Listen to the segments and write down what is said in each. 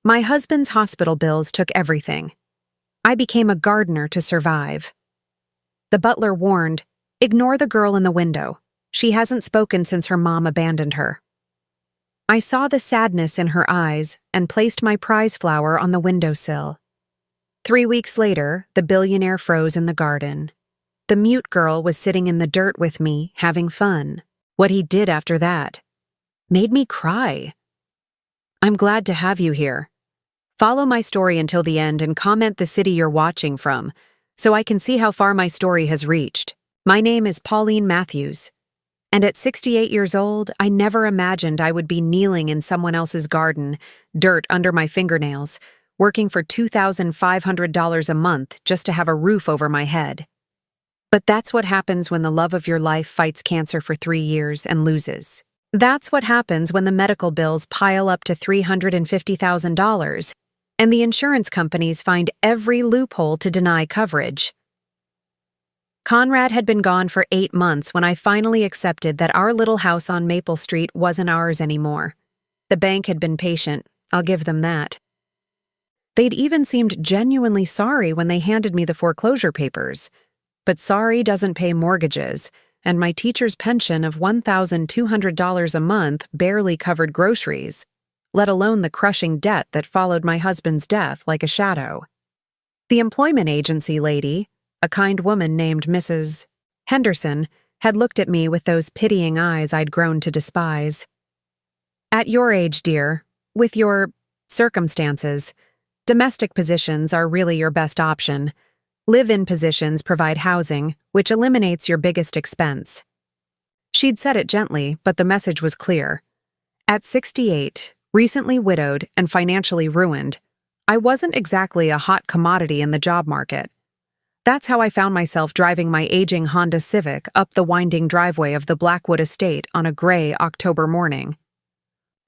My husband's hospital bills took everything. I became a gardener to survive. The butler warned, "Ignore the girl in the window. She hasn't spoken since her mom abandoned her." I saw the sadness in her eyes and placed my prize flower on the windowsill. 3 weeks later, the billionaire froze in the garden. The mute girl was sitting in the dirt with me, having fun. What he did after that made me cry. I'm glad to have you here. Follow my story until the end and comment the city you're watching from, so I can see how far my story has reached. My name is Pauline Matthews, and at 68 years old, I never imagined I would be kneeling in someone else's garden, dirt under my fingernails, working for $2,500 a month just to have a roof over my head. But that's what happens when the love of your life fights cancer for 3 years and loses. That's what happens when the medical bills pile up to $350,000, and the insurance companies find every loophole to deny coverage. Conrad had been gone for 8 months when I finally accepted that our little house on Maple Street wasn't ours anymore. The bank had been patient, I'll give them that. They'd even seemed genuinely sorry when they handed me the foreclosure papers. But sorry doesn't pay mortgages, and my teacher's pension of $1,200 a month barely covered groceries, let alone the crushing debt that followed my husband's death like a shadow. The employment agency lady, a kind woman named Mrs. Henderson, had looked at me with those pitying eyes I'd grown to despise. "At your age, dear, with your circumstances, domestic positions are really your best option. Live-in positions provide housing, which eliminates your biggest expense." She'd said it gently, but the message was clear. At 68, recently widowed and financially ruined, I wasn't exactly a hot commodity in the job market. That's how I found myself driving my aging Honda Civic up the winding driveway of the Blackwood estate on a gray October morning.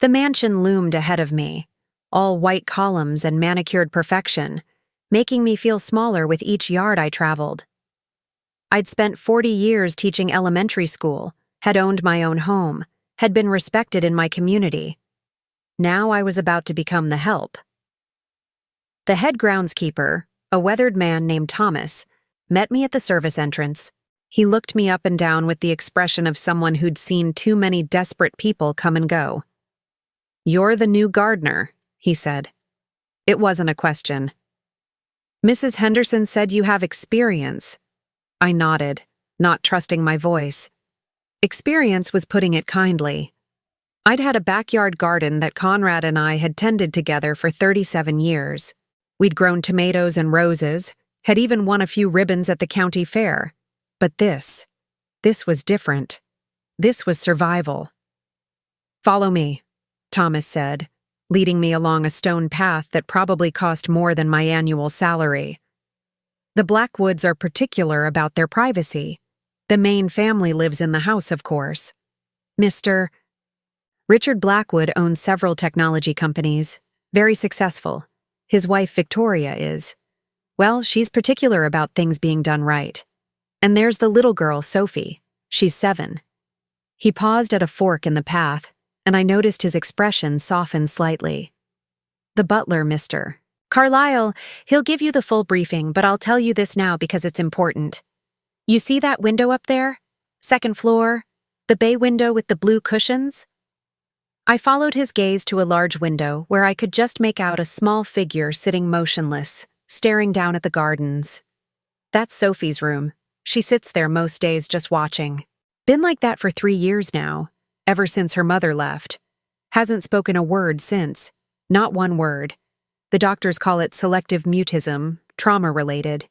The mansion loomed ahead of me, all white columns and manicured perfection, making me feel smaller with each yard I traveled. I'd spent 40 years teaching elementary school, had owned my own home, had been respected in my community. Now I was about to become the help. The head groundskeeper, a weathered man named Thomas, met me at the service entrance. He looked me up and down with the expression of someone who'd seen too many desperate people come and go. "You're the new gardener," he said. It wasn't a question. "Mrs. Henderson said you have experience." I nodded, not trusting my voice. Experience was putting it kindly. I'd had a backyard garden that Conrad and I had tended together for 37 years. We'd grown tomatoes and roses, had even won a few ribbons at the county fair. But this was different. This was survival. "Follow me," Thomas said, leading me along a stone path that probably cost more than my annual salary. The Blackwoods are particular about their privacy. The Main family lives in the house, of course. Mr. Richard Blackwood owns several technology companies, very successful. His wife, Victoria, is. Well, she's particular about things being done right. And there's the little girl, Sophie. She's 7. He paused at a fork in the path, and I noticed his expression soften slightly. "The butler, Mr. Carlisle, he'll give you the full briefing, but I'll tell you this now because it's important. You see that window up there? 2nd floor? The bay window with the blue cushions?" I followed his gaze to a large window where I could just make out a small figure sitting motionless, staring down at the gardens. "That's Sophie's room. She sits there most days just watching. Been like that for 3 years now. Ever since her mother left. Hasn't spoken a word since. Not one word. The doctors call it selective mutism, trauma-related.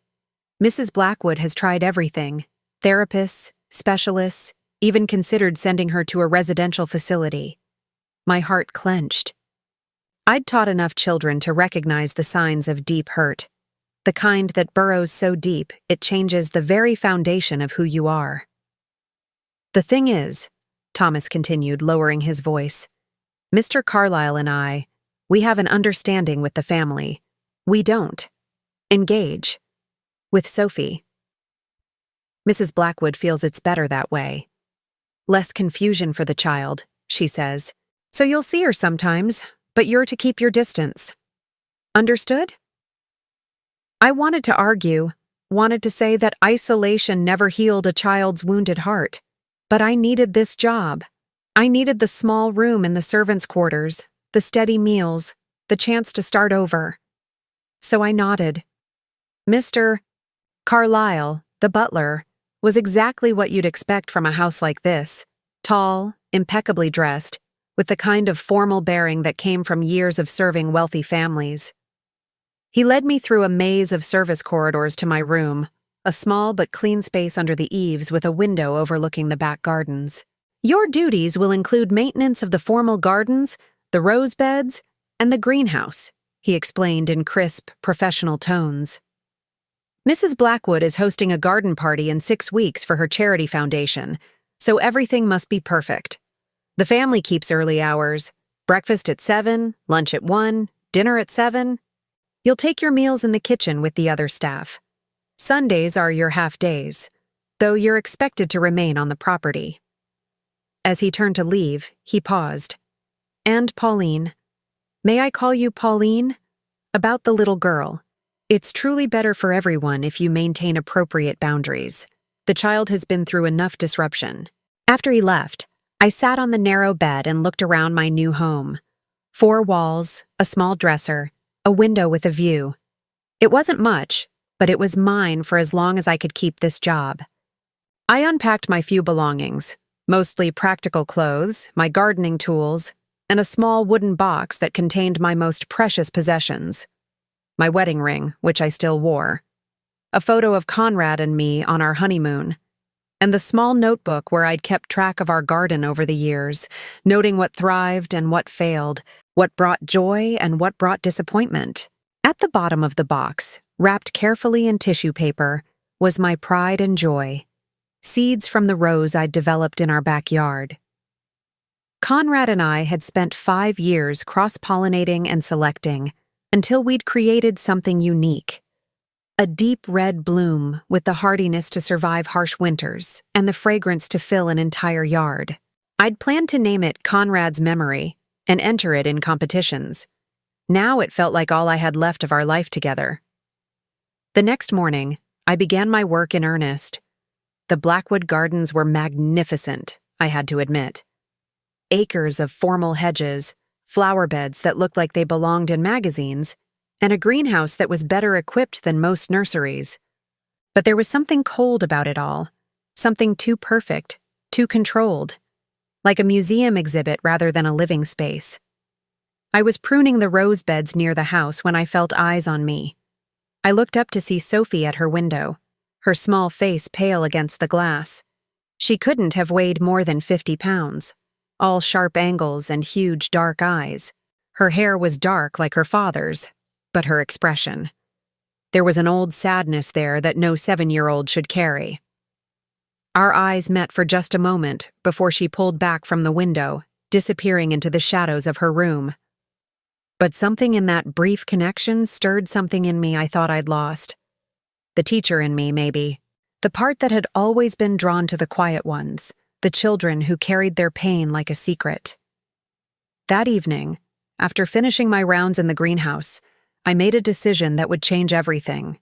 Mrs. Blackwood has tried everything. Therapists, specialists, even considered sending her to a residential facility. My heart clenched. I'd taught enough children to recognize the signs of deep hurt. The kind that burrows so deep it changes the very foundation of who you are. "The thing is," Thomas continued, lowering his voice, "Mr. Carlisle and I, we have an understanding with the family. We don't engage with Sophie. Mrs. Blackwood feels it's better that way. Less confusion for the child, she says. So you'll see her sometimes, but you're to keep your distance. Understood? I wanted to argue, wanted to say that isolation never healed a child's wounded heart. But I needed this job. I needed the small room in the servants' quarters, the steady meals, the chance to start over. So I nodded. Mr. Carlyle, the butler, was exactly what you'd expect from a house like this. Tall, impeccably dressed, with the kind of formal bearing that came from years of serving wealthy families. He led me through a maze of service corridors to my room, a small but clean space under the eaves with a window overlooking the back gardens. Your duties will include maintenance of the formal gardens, the rose beds, and the greenhouse, he explained in crisp, professional tones. Mrs. Blackwood is hosting a garden party in 6 weeks for her charity foundation, so everything must be perfect. The family keeps early hours, breakfast at 7, lunch at 1, dinner at 7. You'll take your meals in the kitchen with the other staff. Sundays are your half days, though you're expected to remain on the property. As he turned to leave, he paused. And Pauline. May I call you Pauline? About the little girl. It's truly better for everyone if you maintain appropriate boundaries. The child has been through enough disruption. After he left, I sat on the narrow bed and looked around my new home. 4 walls, a small dresser, a window with a view. It wasn't much, but it was mine for as long as I could keep this job. I unpacked my few belongings, mostly practical clothes, my gardening tools, and a small wooden box that contained my most precious possessions. My wedding ring, which I still wore, a photo of Conrad and me on our honeymoon, and the small notebook where I'd kept track of our garden over the years, noting what thrived and what failed, what brought joy and what brought disappointment. At the bottom of the box, wrapped carefully in tissue paper, was my pride and joy, seeds from the rose I'd developed in our backyard. Conrad and I had spent 5 years cross-pollinating and selecting, until we'd created something unique. A deep red bloom with the hardiness to survive harsh winters and the fragrance to fill an entire yard. I'd planned to name it Conrad's Memory and enter it in competitions. Now it felt like all I had left of our life together. The next morning, I began my work in earnest. The Blackwood Gardens were magnificent, I had to admit. Acres of formal hedges, flower beds that looked like they belonged in magazines, and a greenhouse that was better equipped than most nurseries. But there was something cold about it all, something too perfect, too controlled, like a museum exhibit rather than a living space. I was pruning the rose beds near the house when I felt eyes on me. I looked up to see Sophie at her window, her small face pale against the glass. She couldn't have weighed more than 50 pounds. All sharp angles and huge dark eyes. Her hair was dark like her father's, but her expression. There was an old sadness there that no 7-year-old should carry. Our eyes met for just a moment before she pulled back from the window, disappearing into the shadows of her room. But something in that brief connection stirred something in me I thought I'd lost. The teacher in me, maybe. The part that had always been drawn to the quiet ones. The children who carried their pain like a secret. That evening, after finishing my rounds in the greenhouse, I made a decision that would change everything.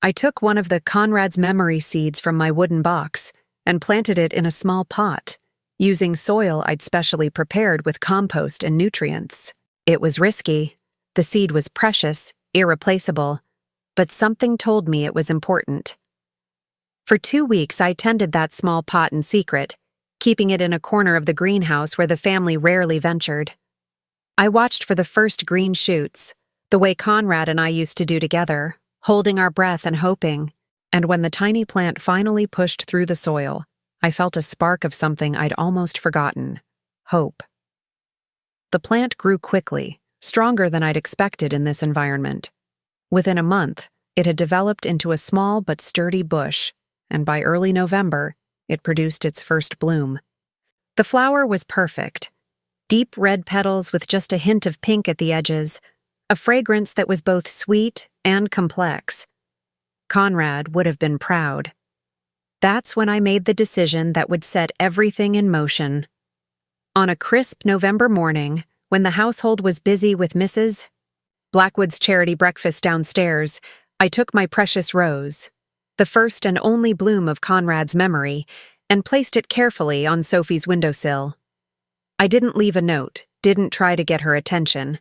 I took one of the Conrad's Memory seeds from my wooden box and planted it in a small pot, using soil I'd specially prepared with compost and nutrients. It was risky, the seed was precious, irreplaceable, but something told me it was important. For 2 weeks, I tended that small pot in secret, keeping it in a corner of the greenhouse where the family rarely ventured. I watched for the first green shoots, the way Conrad and I used to do together, holding our breath and hoping, and when the tiny plant finally pushed through the soil, I felt a spark of something I'd almost forgotten: hope. The plant grew quickly, stronger than I'd expected in this environment. Within a month, it had developed into a small but sturdy bush, and by early November, it produced its first bloom. The flower was perfect. Deep red petals with just a hint of pink at the edges, a fragrance that was both sweet and complex. Conrad would have been proud. That's when I made the decision that would set everything in motion. On a crisp November morning, when the household was busy with Mrs. Blackwood's charity breakfast downstairs, I took my precious rose, the first and only bloom of Conrad's memory, and placed it carefully on Sophie's windowsill. I didn't leave a note, didn't try to get her attention.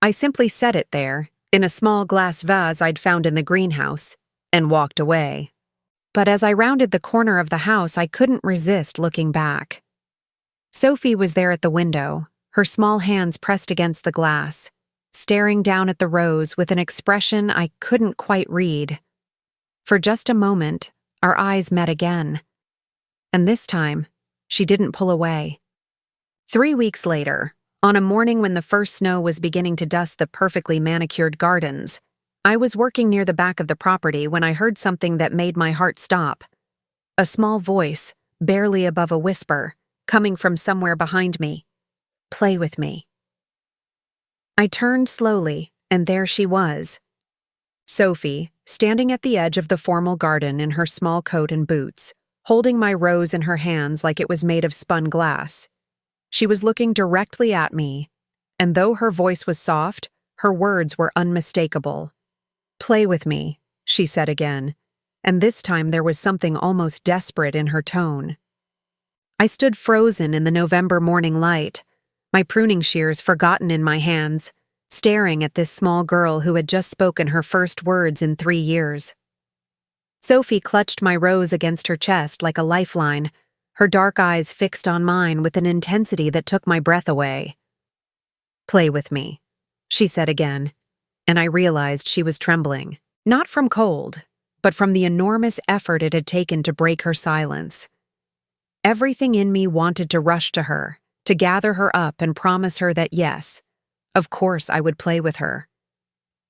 I simply set it there, in a small glass vase I'd found in the greenhouse, and walked away. But as I rounded the corner of the house, I couldn't resist looking back. Sophie was there at the window, her small hands pressed against the glass, staring down at the rose with an expression I couldn't quite read. For just a moment, our eyes met again. And this time, she didn't pull away. 3 weeks later, on a morning when the first snow was beginning to dust the perfectly manicured gardens, I was working near the back of the property when I heard something that made my heart stop. A small voice, barely above a whisper, coming from somewhere behind me. "Play with me." I turned slowly, and there she was. Sophie, standing at the edge of the formal garden in her small coat and boots, holding my rose in her hands like it was made of spun glass. She was looking directly at me, and though her voice was soft, her words were unmistakable. "Play with me," she said again, and this time there was something almost desperate in her tone. I stood frozen in the November morning light, my pruning shears forgotten in my hands, staring at this small girl who had just spoken her first words in 3 years. Sophie clutched my rose against her chest like a lifeline, her dark eyes fixed on mine with an intensity that took my breath away. "Play with me," she said again, and I realized she was trembling, not from cold, but from the enormous effort it had taken to break her silence. Everything in me wanted to rush to her, to gather her up and promise her that yes, of course I would play with her.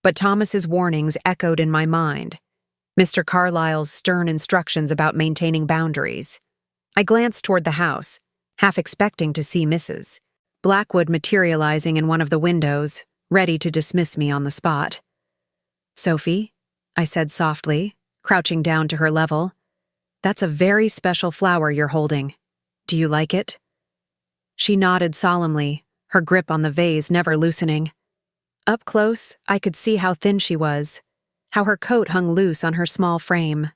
But Thomas's warnings echoed in my mind, Mr. Carlyle's stern instructions about maintaining boundaries. I glanced toward the house, half expecting to see Mrs. Blackwood materializing in one of the windows, ready to dismiss me on the spot. "Sophie," I said softly, crouching down to her level, "that's a very special flower you're holding. Do you like it?" She nodded solemnly, her grip on the vase never loosening. Up close, I could see how thin she was, how her coat hung loose on her small frame.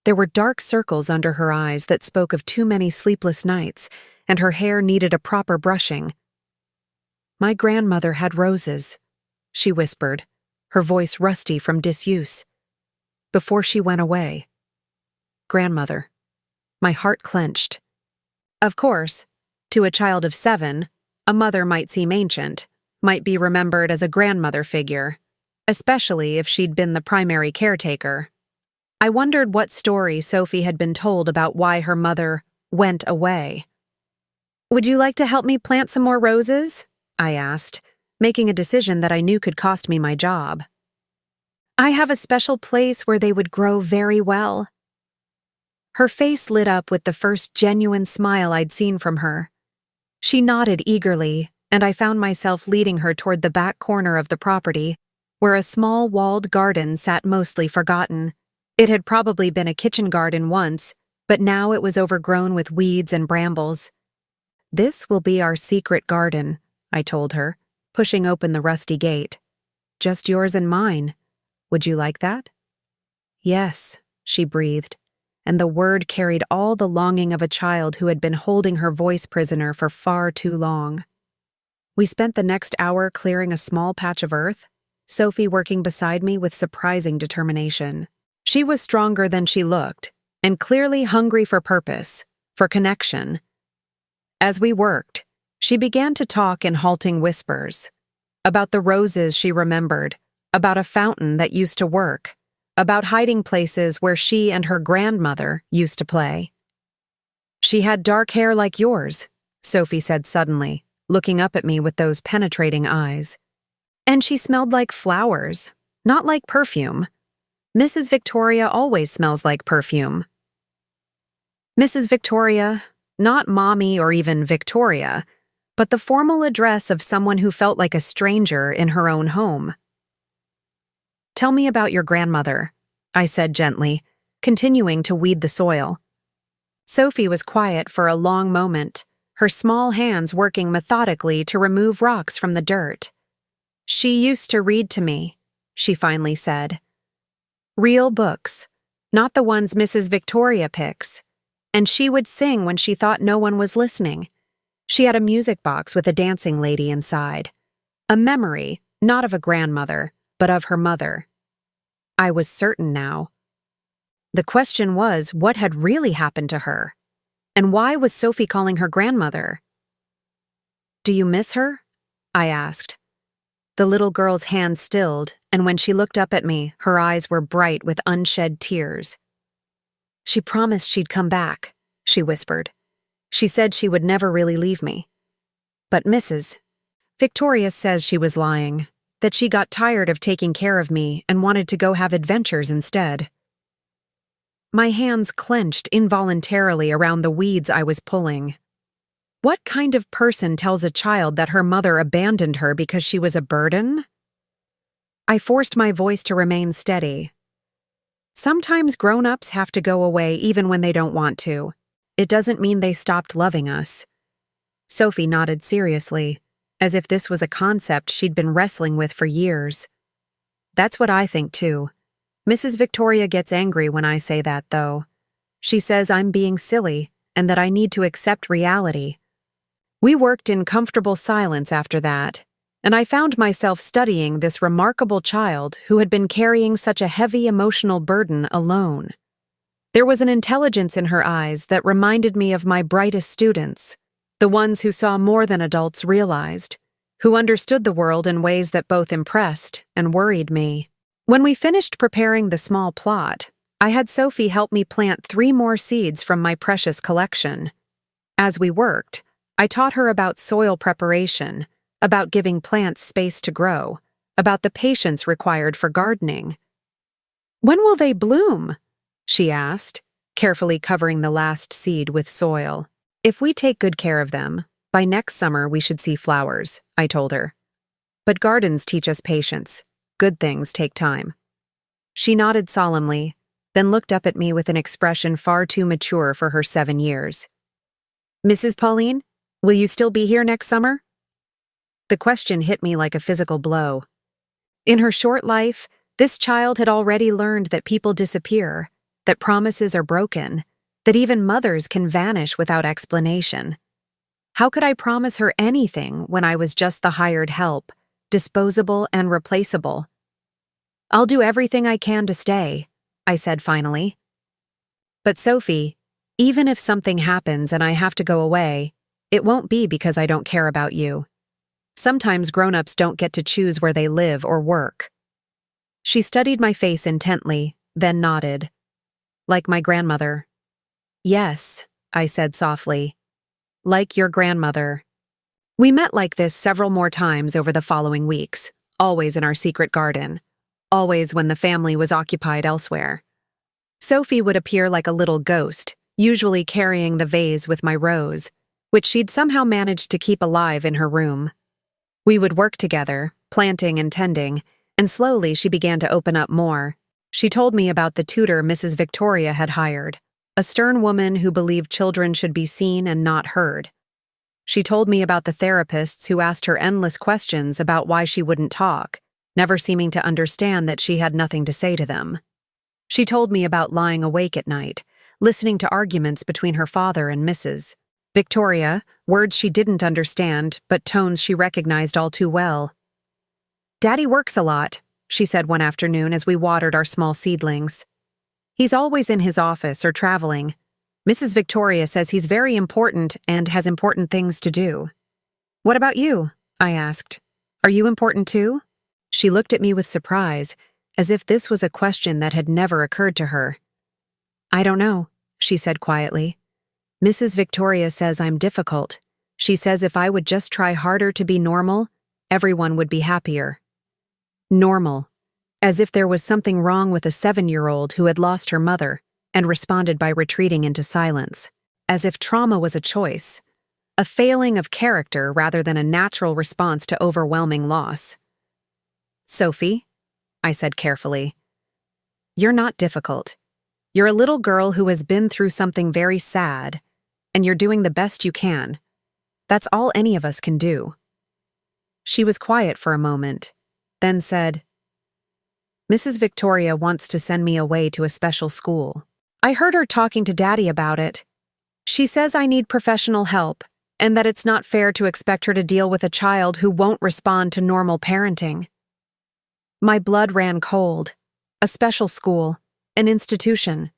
There were dark circles under her eyes that spoke of too many sleepless nights, and her hair needed a proper brushing. "My grandmother had roses," she whispered, her voice rusty from disuse. "Before she went away." Grandmother. My heart clenched. Of course, to a child of 7, a mother might seem ancient, might be remembered as a grandmother figure, especially if she'd been the primary caretaker. I wondered what story Sophie had been told about why her mother went away. "Would you like to help me plant some more roses?" I asked, making a decision that I knew could cost me my job. "I have a special place where they would grow very well." Her face lit up with the first genuine smile I'd seen from her. She nodded eagerly, and I found myself leading her toward the back corner of the property, where a small walled garden sat mostly forgotten. It had probably been a kitchen garden once, but now it was overgrown with weeds and brambles. "This will be our secret garden," I told her, pushing open the rusty gate. "Just yours and mine. Would you like that?" "Yes," she breathed, and the word carried all the longing of a child who had been holding her voice prisoner for far too long. We spent the next hour clearing a small patch of earth, Sophie working beside me with surprising determination. She was stronger than she looked, and clearly hungry for purpose, for connection. As we worked, she began to talk in halting whispers, about the roses she remembered, about a fountain that used to work, about hiding places where she and her grandmother used to play. "She had dark hair like yours," Sophie said suddenly, looking up at me with those penetrating eyes. "And she smelled like flowers, not like perfume. Mrs. Victoria always smells like perfume." Mrs. Victoria, not Mommy or even Victoria, but the formal address of someone who felt like a stranger in her own home. "Tell me about your grandmother," I said gently, continuing to weed the soil. Sophie was quiet for a long moment, her small hands working methodically to remove rocks from the dirt. She used to read to me, she finally said. Real books, not the ones Mrs. Victoria picks. And she would sing when she thought no one was listening. She had a music box with a dancing lady inside. A memory, not of a grandmother, but of her mother. I was certain now. The question was, what had really happened to her? And why was Sophie calling her grandmother? Do you miss her? I asked. The little girl's hand stilled, and when she looked up at me, her eyes were bright with unshed tears. She promised she'd come back, she whispered. She said she would never really leave me. But Mrs. Victoria says she was lying, that she got tired of taking care of me and wanted to go have adventures instead. My hands clenched involuntarily around the weeds I was pulling. What kind of person tells a child that her mother abandoned her because she was a burden? I forced my voice to remain steady. Sometimes grown-ups have to go away even when they don't want to. It doesn't mean they stopped loving us. Sophie nodded seriously, as if this was a concept she'd been wrestling with for years. That's what I think too. Mrs. Victoria gets angry when I say that, though. She says I'm being silly and that I need to accept reality. We worked in comfortable silence after that, and I found myself studying this remarkable child who had been carrying such a heavy emotional burden alone. There was an intelligence in her eyes that reminded me of my brightest students, the ones who saw more than adults realized, who understood the world in ways that both impressed and worried me. When we finished preparing the small plot, I had Sophie help me plant 3 more seeds from my precious collection. As we worked, I taught her about soil preparation, about giving plants space to grow, about the patience required for gardening. "When will they bloom?" she asked, carefully covering the last seed with soil. "If we take good care of them, by next summer we should see flowers," I told her. "But gardens teach us patience. Good things take time." She nodded solemnly, then looked up at me with an expression far too mature for her 7 years. "Mrs. Pauline, will you still be here next summer?" The question hit me like a physical blow. In her short life, this child had already learned that people disappear, that promises are broken, that even mothers can vanish without explanation. How could I promise her anything when I was just the hired help, disposable and replaceable? "I'll do everything I can to stay," I said finally. "But Sophie, even if something happens and I have to go away, it won't be because I don't care about you. Sometimes grown-ups don't get to choose where they live or work." She studied my face intently, then nodded. "Like my grandmother." "Yes," I said softly. "Like your grandmother." We met like this several more times over the following weeks, always in our secret garden, always when the family was occupied elsewhere. Sophie would appear like a little ghost, usually carrying the vase with my rose, which she'd somehow managed to keep alive in her room. We would work together, planting and tending, and slowly she began to open up more. She told me about the tutor Mrs. Victoria had hired, a stern woman who believed children should be seen and not heard. She told me about the therapists who asked her endless questions about why she wouldn't talk, never seeming to understand that she had nothing to say to them. She told me about lying awake at night, listening to arguments between her father and Mrs. Victoria, words she didn't understand, but tones she recognized all too well. "Daddy works a lot," she said one afternoon as we watered our small seedlings. "He's always in his office or traveling. Mrs. Victoria says he's very important and has important things to do." "What about you?" I asked. "Are you important too?" She looked at me with surprise, as if this was a question that had never occurred to her. "I don't know," she said quietly. "Mrs. Victoria says I'm difficult. She says if I would just try harder to be normal, everyone would be happier." Normal. As if there was something wrong with a 7-year-old who had lost her mother and responded by retreating into silence. As if trauma was a choice, a failing of character rather than a natural response to overwhelming loss. "Sophie," I said carefully, "you're not difficult. You're a little girl who has been through something very sad, and you're doing the best you can. That's all any of us can do." She was quiet for a moment, then said, "Mrs. Victoria wants to send me away to a special school. I heard her talking to Daddy about it. She says I need professional help, and that it's not fair to expect her to deal with a child who won't respond to normal parenting." My blood ran cold. A special school, an institution.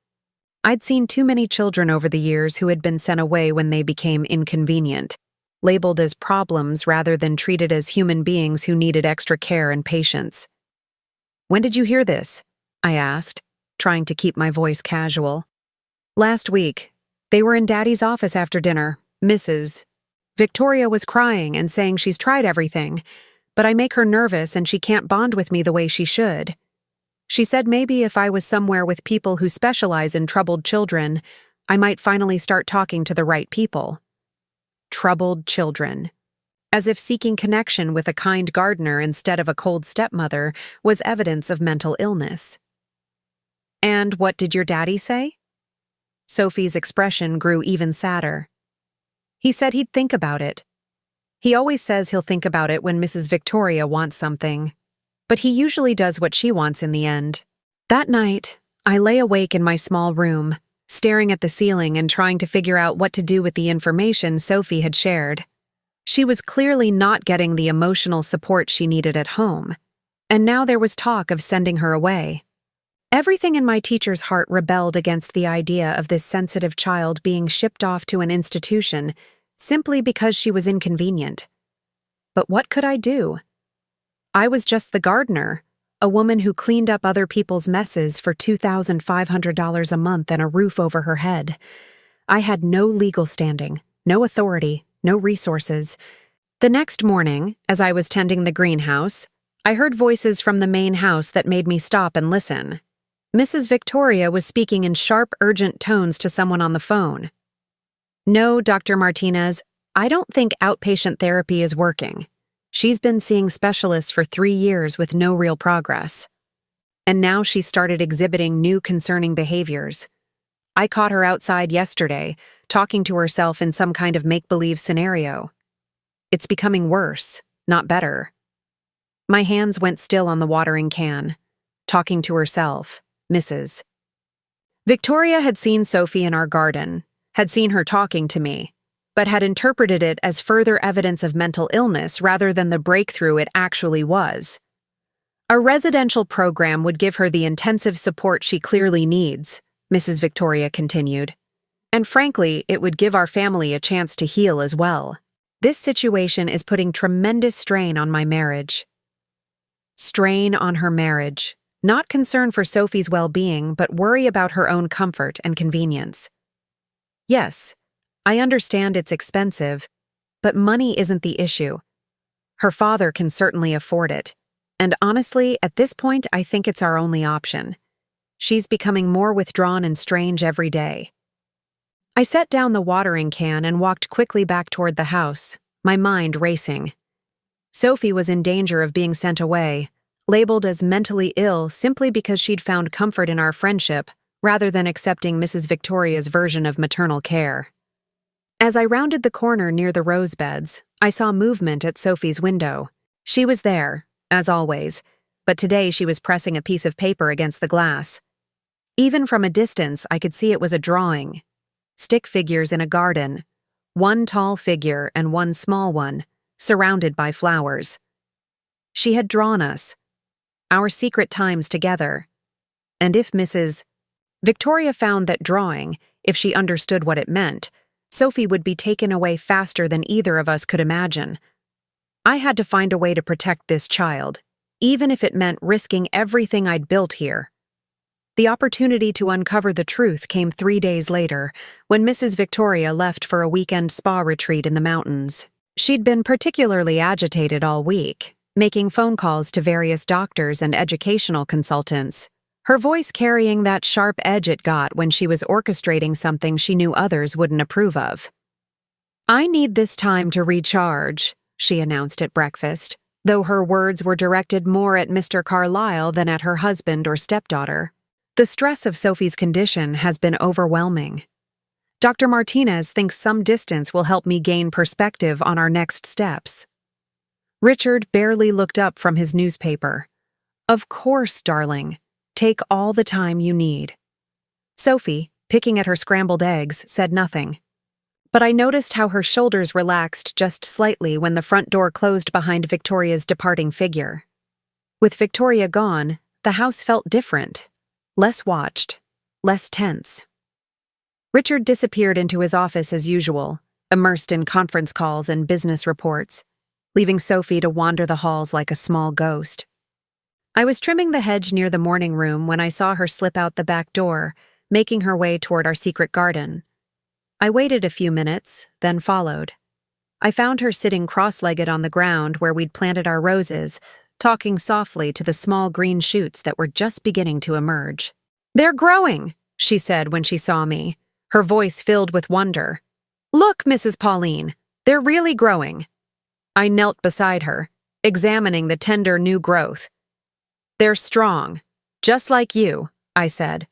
I'd seen too many children over the years who had been sent away when they became inconvenient, labeled as problems rather than treated as human beings who needed extra care and patience. "When did you hear this?" I asked, trying to keep my voice casual. "Last week. They were in Daddy's office after dinner. Mrs. Victoria was crying and saying she's tried everything, but I make her nervous and she can't bond with me the way she should. She said maybe if I was somewhere with people who specialize in troubled children, I might finally start talking to the right people." Troubled children. As if seeking connection with a kind gardener instead of a cold stepmother was evidence of mental illness. "And what did your daddy say?" Sophie's expression grew even sadder. "He said he'd think about it. He always says he'll think about it when Mrs. Victoria wants something, but he usually does what she wants in the end." That night, I lay awake in my small room, staring at the ceiling and trying to figure out what to do with the information Sophie had shared. She was clearly not getting the emotional support she needed at home, and now there was talk of sending her away. Everything in my teacher's heart rebelled against the idea of this sensitive child being shipped off to an institution simply because she was inconvenient. But what could I do? I was just the gardener, a woman who cleaned up other people's messes for $2,500 a month and a roof over her head. I had no legal standing, no authority, no resources. The next morning, as I was tending the greenhouse, I heard voices from the main house that made me stop and listen. Mrs. Victoria was speaking in sharp, urgent tones to someone on the phone. "No, Dr. Martinez, I don't think outpatient therapy is working. She's been seeing specialists for 3 years with no real progress. And now she started exhibiting new concerning behaviors. I caught her outside yesterday, talking to herself in some kind of make-believe scenario. It's becoming worse, not better." My hands went still on the watering can. Talking to herself, Mrs. Victoria had seen Sophie in our garden, had seen her talking to me, but had interpreted it as further evidence of mental illness rather than the breakthrough it actually was. "A residential program would give her the intensive support she clearly needs," Mrs. Victoria continued. "And frankly, it would give our family a chance to heal as well. This situation is putting tremendous strain on my marriage." Strain on her marriage. Not concern for Sophie's well-being, but worry about her own comfort and convenience. Yes, I understand it's expensive, but money isn't the issue. Her father can certainly afford it, and honestly, at this point, I think it's our only option. She's becoming more withdrawn and strange every day. I set down the watering can and walked quickly back toward the house, my mind racing. Sophie was in danger of being sent away, labeled as mentally ill simply because she'd found comfort in our friendship, rather than accepting Mrs. Victoria's version of maternal care. As I rounded the corner near the rose beds, I saw movement at Sophie's window. She was there, as always, but today she was pressing a piece of paper against the glass. Even from a distance, I could see it was a drawing. Stick figures in a garden, one tall figure and one small one, surrounded by flowers. She had drawn us, our secret times together. And if Mrs. Victoria found that drawing, if she understood what it meant, Sophie would be taken away faster than either of us could imagine. I had to find a way to protect this child, even if it meant risking everything I'd built here. The opportunity to uncover the truth came 3 days later, when Mrs. Victoria left for a weekend spa retreat in the mountains. She'd been particularly agitated all week, making phone calls to various doctors and educational consultants, her voice carrying that sharp edge it got when she was orchestrating something she knew others wouldn't approve of. "I need this time to recharge," she announced at breakfast, though her words were directed more at Mr. Carlyle than at her husband or stepdaughter. "The stress of Sophie's condition has been overwhelming. Dr. Martinez thinks some distance will help me gain perspective on our next steps." Richard barely looked up from his newspaper. Of course, darling. Take all the time you need. Sophie, picking at her scrambled eggs, said nothing. But I noticed how her shoulders relaxed just slightly when the front door closed behind Victoria's departing figure. With Victoria gone, the house felt different. Less watched. Less tense. Richard disappeared into his office as usual, immersed in conference calls and business reports, leaving Sophie to wander the halls like a small ghost. I was trimming the hedge near the morning room when I saw her slip out the back door, making her way toward our secret garden. I waited a few minutes, then followed. I found her sitting cross-legged on the ground where we'd planted our roses, talking softly to the small green shoots that were just beginning to emerge. "They're growing," she said when she saw me, her voice filled with wonder. "Look, Mrs. Pauline, they're really growing." I knelt beside her, examining the tender new growth. "They're strong, just like you," I said.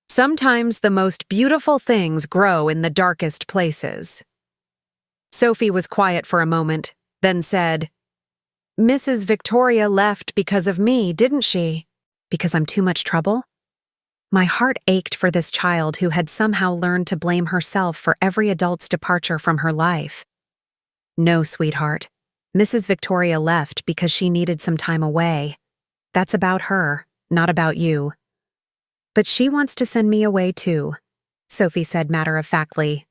"Sometimes the most beautiful things grow in the darkest places." Sophie was quiet for a moment, then said, "Mrs. Victoria left because of me, didn't she? Because I'm too much trouble?" My heart ached for this child who had somehow learned to blame herself for every adult's departure from her life. "No, sweetheart. Mrs. Victoria left because she needed some time away. That's about her, not about you." "But she wants to send me away too," Sophie said matter-of-factly.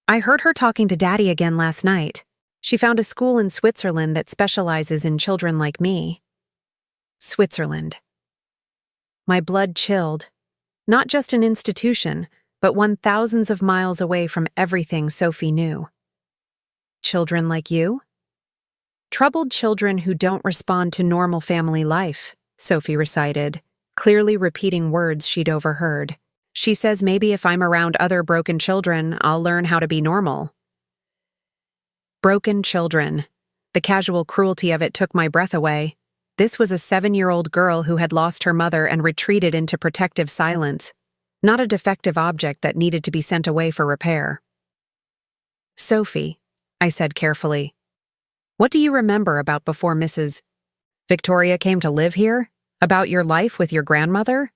"I heard her talking to Daddy again last night. She found a school in Switzerland that specializes in children like me." Switzerland. My blood chilled. Not just an institution, but one thousands of miles away from everything Sophie knew. Children like you? Troubled children who don't respond to normal family life, Sophie recited, clearly repeating words she'd overheard. She says maybe if I'm around other broken children, I'll learn how to be normal. Broken children. The casual cruelty of it took my breath away. This was a 7-year-old girl who had lost her mother and retreated into protective silence, not a defective object that needed to be sent away for repair. "Sophie," I said carefully, "what do you remember about before Mrs. Victoria came to live here? About your life with your grandmother?"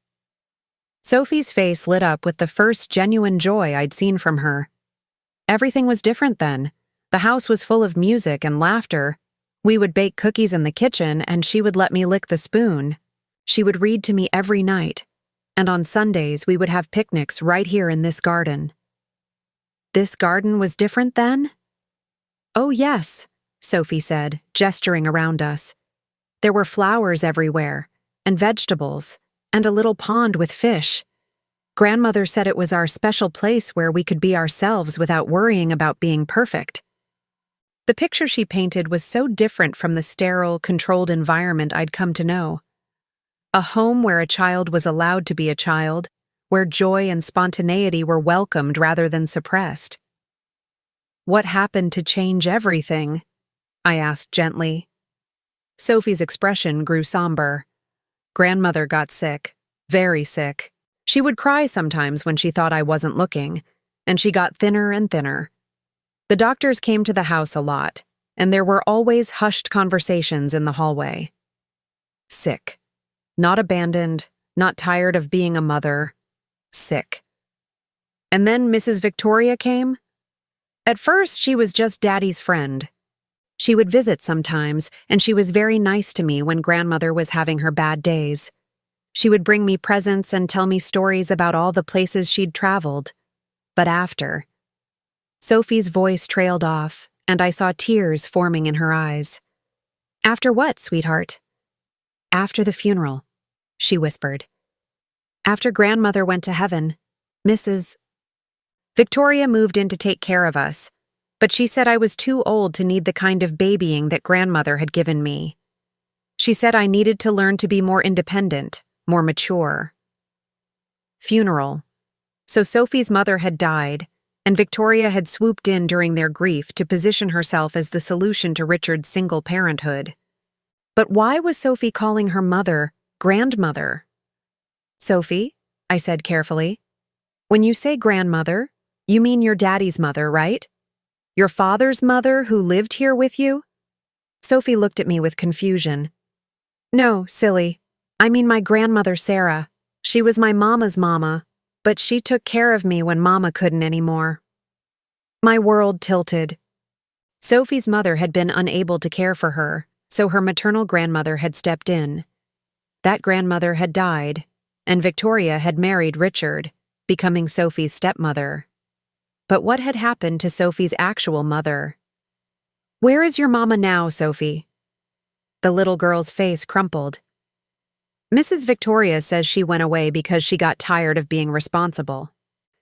Sophie's face lit up with the first genuine joy I'd seen from her. Everything was different then. The house was full of music and laughter. We would bake cookies in the kitchen and she would let me lick the spoon. She would read to me every night, and on Sundays we would have picnics right here in this garden. This garden was different then? "Oh yes," Sophie said, gesturing around us. "There were flowers everywhere, and vegetables, and a little pond with fish. Grandmother said it was our special place where we could be ourselves without worrying about being perfect." The picture she painted was so different from the sterile, controlled environment I'd come to know. A home where a child was allowed to be a child, where joy and spontaneity were welcomed rather than suppressed. "What happened to change everything?" I asked gently. Sophie's expression grew somber. Grandmother got sick, very sick. She would cry sometimes when she thought I wasn't looking, and she got thinner and thinner. The doctors came to the house a lot, and there were always hushed conversations in the hallway. Sick. Not abandoned, not tired of being a mother. Sick. And then Mrs. Victoria came. At first, she was just Daddy's friend. She would visit sometimes, and she was very nice to me when Grandmother was having her bad days. She would bring me presents and tell me stories about all the places she'd traveled. But after... Sophie's voice trailed off, and I saw tears forming in her eyes. "After what, sweetheart?" "After the funeral," she whispered. "After Grandmother went to heaven, Mrs. Victoria moved in to take care of us, but she said I was too old to need the kind of babying that Grandmother had given me. She said I needed to learn to be more independent, more mature." Funeral. So Sophie's mother had died, and Victoria had swooped in during their grief to position herself as the solution to Richard's single parenthood. But why was Sophie calling her mother grandmother? "Sophie," I said carefully, "when you say grandmother, you mean your daddy's mother, right? Your father's mother who lived here with you?" Sophie looked at me with confusion. No, silly. I mean my grandmother Sarah. She was my mama's mama, but she took care of me when mama couldn't anymore. My world tilted. Sophie's mother had been unable to care for her, so her maternal grandmother had stepped in. That grandmother had died, and Victoria had married Richard, becoming Sophie's stepmother. But what had happened to Sophie's actual mother? Where is your mama now, Sophie? The little girl's face crumpled. Mrs. Victoria says she went away because she got tired of being responsible.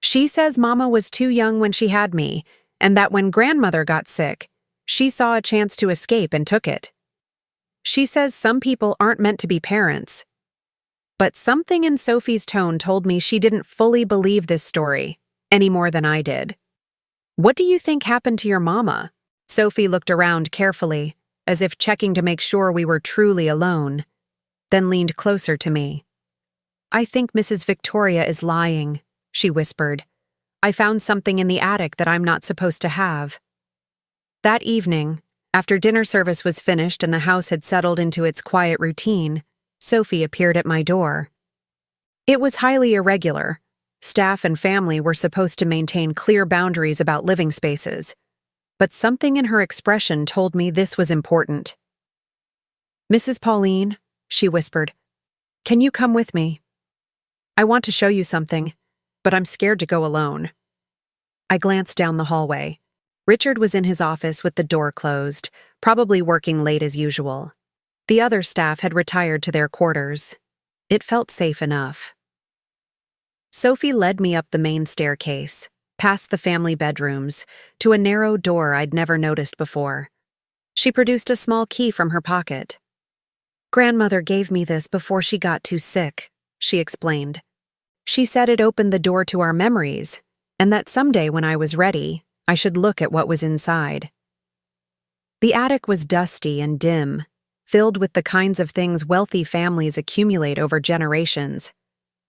She says Mama was too young when she had me, and that when grandmother got sick, she saw a chance to escape and took it. She says some people aren't meant to be parents. But something in Sophie's tone told me she didn't fully believe this story, any more than I did. What do you think happened to your mama? Sophie looked around carefully, as if checking to make sure we were truly alone, then leaned closer to me. I think Mrs. Victoria is lying, she whispered. I found something in the attic that I'm not supposed to have. That evening, after dinner service was finished and the house had settled into its quiet routine, Sophie appeared at my door. It was highly irregular. Staff and family were supposed to maintain clear boundaries about living spaces, but something in her expression told me this was important. Mrs. Pauline, she whispered, can you come with me? I want to show you something, but I'm scared to go alone. I glanced down the hallway. Richard was in his office with the door closed, probably working late as usual. The other staff had retired to their quarters. It felt safe enough. Sophie led me up the main staircase, past the family bedrooms, to a narrow door I'd never noticed before. She produced a small key from her pocket. Grandmother gave me this before she got too sick, she explained. She said it opened the door to our memories, and that someday when I was ready, I should look at what was inside. The attic was dusty and dim, filled with the kinds of things wealthy families accumulate over generations.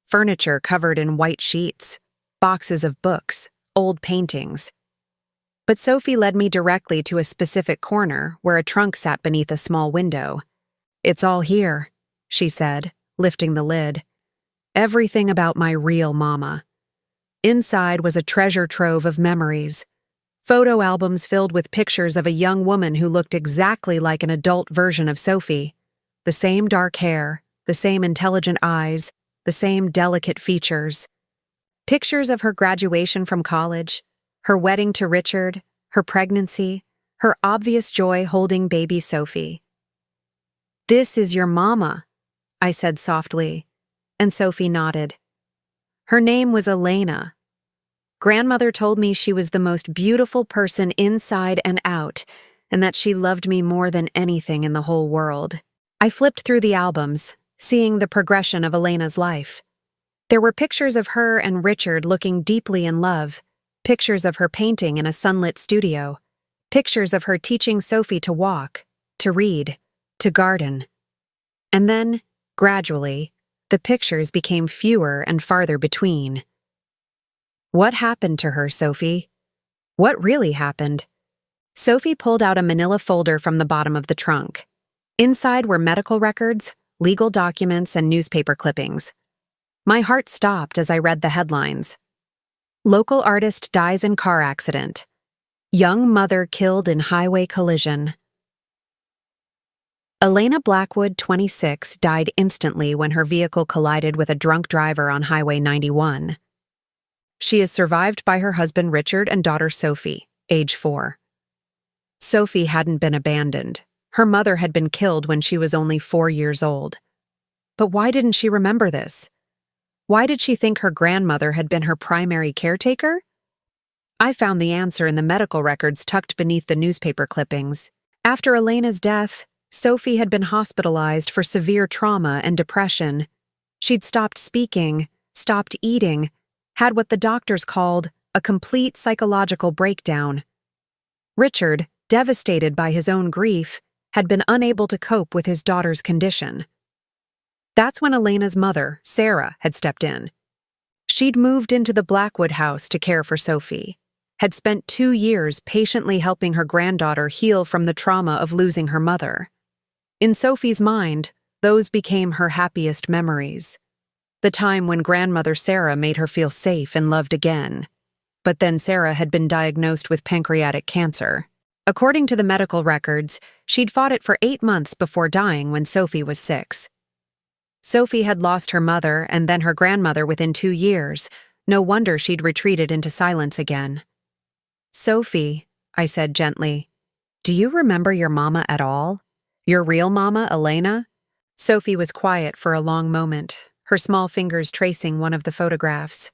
Furniture covered in white sheets, boxes of books, old paintings. But Sophie led me directly to a specific corner where a trunk sat beneath a small window. It's all here, she said, lifting the lid. Everything about my real mama. Inside was a treasure trove of memories. Photo albums filled with pictures of a young woman who looked exactly like an adult version of Sophie. The same dark hair, the same intelligent eyes, the same delicate features. Pictures of her graduation from college, her wedding to Richard, her pregnancy, her obvious joy holding baby Sophie. This is your mama, I said softly, and Sophie nodded. Her name was Elena. Grandmother told me she was the most beautiful person inside and out, and that she loved me more than anything in the whole world. I flipped through the albums, seeing the progression of Elena's life. There were pictures of her and Richard looking deeply in love, pictures of her painting in a sunlit studio, pictures of her teaching Sophie to walk, to read, to garden. And then, gradually, the pictures became fewer and farther between. What happened to her, Sophie? What really happened? Sophie pulled out a manila folder from the bottom of the trunk. Inside were medical records, legal documents, and newspaper clippings. My heart stopped as I read the headlines. Local artist dies in car accident. Young mother killed in highway collision. Elena Blackwood, 26, died instantly when her vehicle collided with a drunk driver on Highway 91. She is survived by her husband Richard and daughter Sophie, age 4. Sophie hadn't been abandoned. Her mother had been killed when she was only 4 years old. But why didn't she remember this? Why did she think her grandmother had been her primary caretaker? I found the answer in the medical records tucked beneath the newspaper clippings. After Elena's death, Sophie had been hospitalized for severe trauma and depression. She'd stopped speaking, stopped eating, had what the doctors called a complete psychological breakdown. Richard, devastated by his own grief, had been unable to cope with his daughter's condition. That's when Elena's mother, Sarah, had stepped in. She'd moved into the Blackwood house to care for Sophie, had spent 2 years patiently helping her granddaughter heal from the trauma of losing her mother. In Sophie's mind, those became her happiest memories. The time when grandmother Sarah made her feel safe and loved again. But then Sarah had been diagnosed with pancreatic cancer. According to the medical records, she'd fought it for 8 months before dying when Sophie was 6. Sophie had lost her mother and then her grandmother within 2 years. No wonder she'd retreated into silence again. "Sophie," I said gently, "do you remember your mama at all? Your real mama, Elena?" Sophie was quiet for a long moment, her small fingers tracing one of the photographs.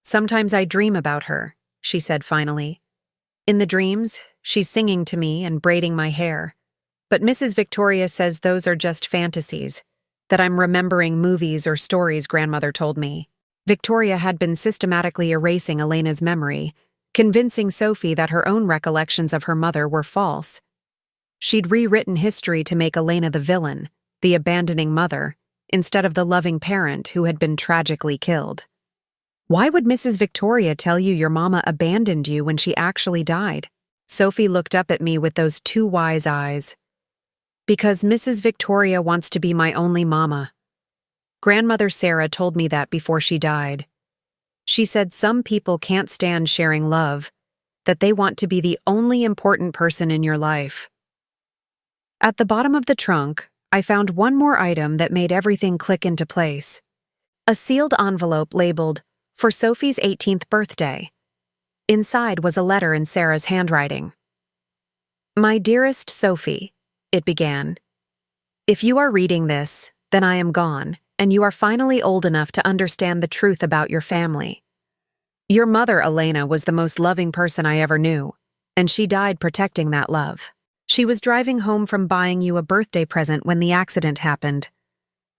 "Sometimes I dream about her," she said finally. "In the dreams, she's singing to me and braiding my hair. But Mrs. Victoria says those are just fantasies, that I'm remembering movies or stories grandmother told me." Victoria had been systematically erasing Elena's memory, convincing Sophie that her own recollections of her mother were false. She'd rewritten history to make Elena the villain, the abandoning mother, instead of the loving parent who had been tragically killed. "Why would Mrs. Victoria tell you your mama abandoned you when she actually died?" Sophie looked up at me with those 2 wise eyes. "Because Mrs. Victoria wants to be my only mama. Grandmother Sarah told me that before she died. She said some people can't stand sharing love, that they want to be the only important person in your life." At the bottom of the trunk, I found one more item that made everything click into place. A sealed envelope labeled, "For Sophie's 18th birthday." Inside was a letter in Sarah's handwriting. "My dearest Sophie," it began. "If you are reading this, then I am gone, and you are finally old enough to understand the truth about your family. Your mother, Elena, was the most loving person I ever knew, and she died protecting that love. She was driving home from buying you a birthday present when the accident happened.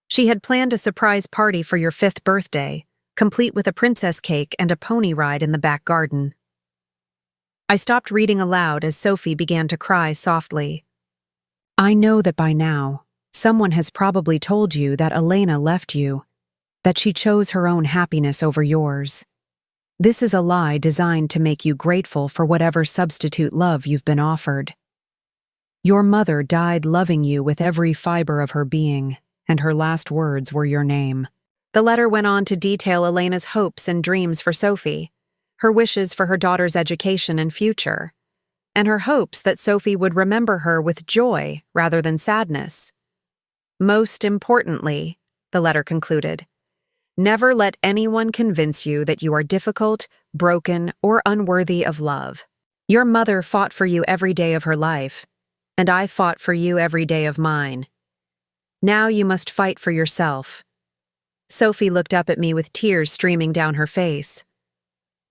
She had planned a surprise party for your 5th birthday, complete with a princess cake and a pony ride in the back garden." I stopped reading aloud as Sophie began to cry softly. "I know that by now, someone has probably told you that Elena left you, that she chose her own happiness over yours. This is a lie designed to make you grateful for whatever substitute love you've been offered. Your mother died loving you with every fiber of her being, and her last words were your name." The letter went on to detail Elena's hopes and dreams for Sophie, her wishes for her daughter's education and future, and her hopes that Sophie would remember her with joy rather than sadness. "Most importantly," the letter concluded, "never let anyone convince you that you are difficult, broken, or unworthy of love. Your mother fought for you every day of her life, and I fought for you every day of mine. Now you must fight for yourself." Sophie looked up at me with tears streaming down her face.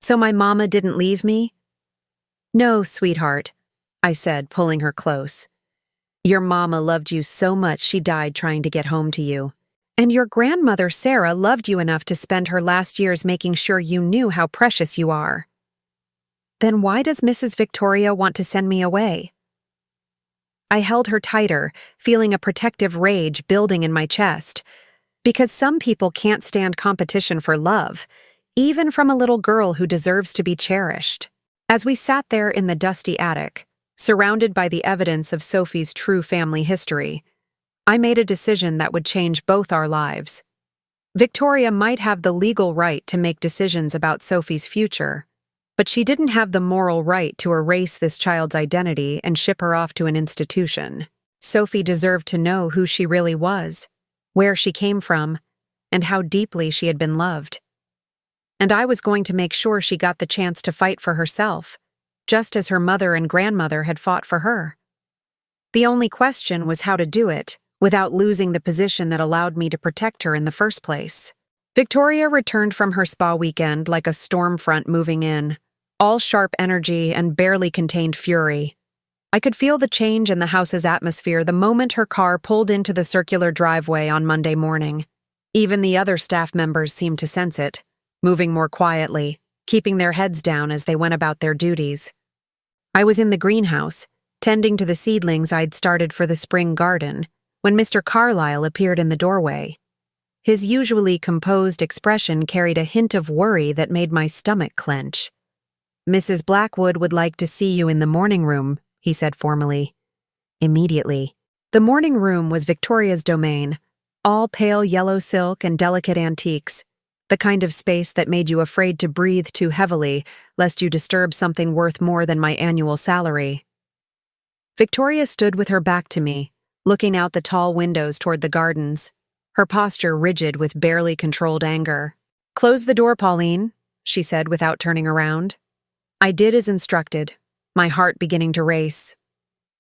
"So my mama didn't leave me?" "No, sweetheart," I said, pulling her close. "Your mama loved you so much she died trying to get home to you. And your grandmother Sarah loved you enough to spend her last years making sure you knew how precious you are. Then why does Mrs. Victoria want to send me away?" I held her tighter, feeling a protective rage building in my chest. Because some people can't stand competition for love, even from a little girl who deserves to be cherished. As we sat there in the dusty attic, surrounded by the evidence of Sophie's true family history, I made a decision that would change both our lives. Victoria might have the legal right to make decisions about Sophie's future, but she didn't have the moral right to erase this child's identity and ship her off to an institution. Sophie deserved to know who she really was, where she came from, and how deeply she had been loved. And I was going to make sure she got the chance to fight for herself, just as her mother and grandmother had fought for her. The only question was how to do it without losing the position that allowed me to protect her in the first place. Victoria returned from her spa weekend like a storm front moving in, all sharp energy and barely contained fury. I could feel the change in the house's atmosphere the moment her car pulled into the circular driveway on Monday morning. Even the other staff members seemed to sense it, moving more quietly, keeping their heads down as they went about their duties. I was in the greenhouse, tending to the seedlings I'd started for the spring garden, when Mr. Carlyle appeared in the doorway. His usually composed expression carried a hint of worry that made my stomach clench. Mrs. Blackwood would like to see you in the morning room, he said formally. Immediately. The morning room was Victoria's domain, all pale yellow silk and delicate antiques, the kind of space that made you afraid to breathe too heavily, lest you disturb something worth more than my annual salary. Victoria stood with her back to me, looking out the tall windows toward the gardens, her posture rigid with barely controlled anger. "Close the door, Pauline," she said without turning around. I did as instructed, my heart beginning to race.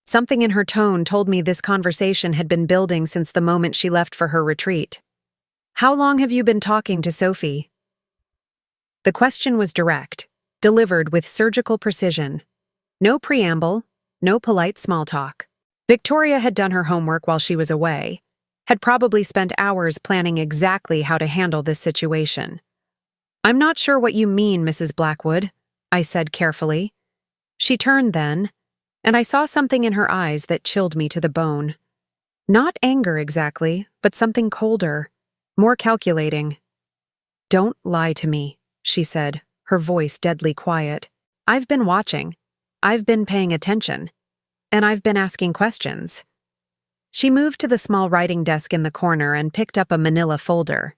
Something in her tone told me this conversation had been building since the moment she left for her retreat. "How long have you been talking to Sophie?" The question was direct, delivered with surgical precision. No preamble, no polite small talk. Victoria had done her homework while she was away, had probably spent hours planning exactly how to handle this situation. "I'm not sure what you mean, Mrs. Blackwood," I said carefully. She turned then, and I saw something in her eyes that chilled me to the bone. Not anger exactly, but something colder, more calculating. "Don't lie to me," she said, her voice deadly quiet. "I've been watching. I've been paying attention. And I've been asking questions." She moved to the small writing desk in the corner and picked up a manila folder.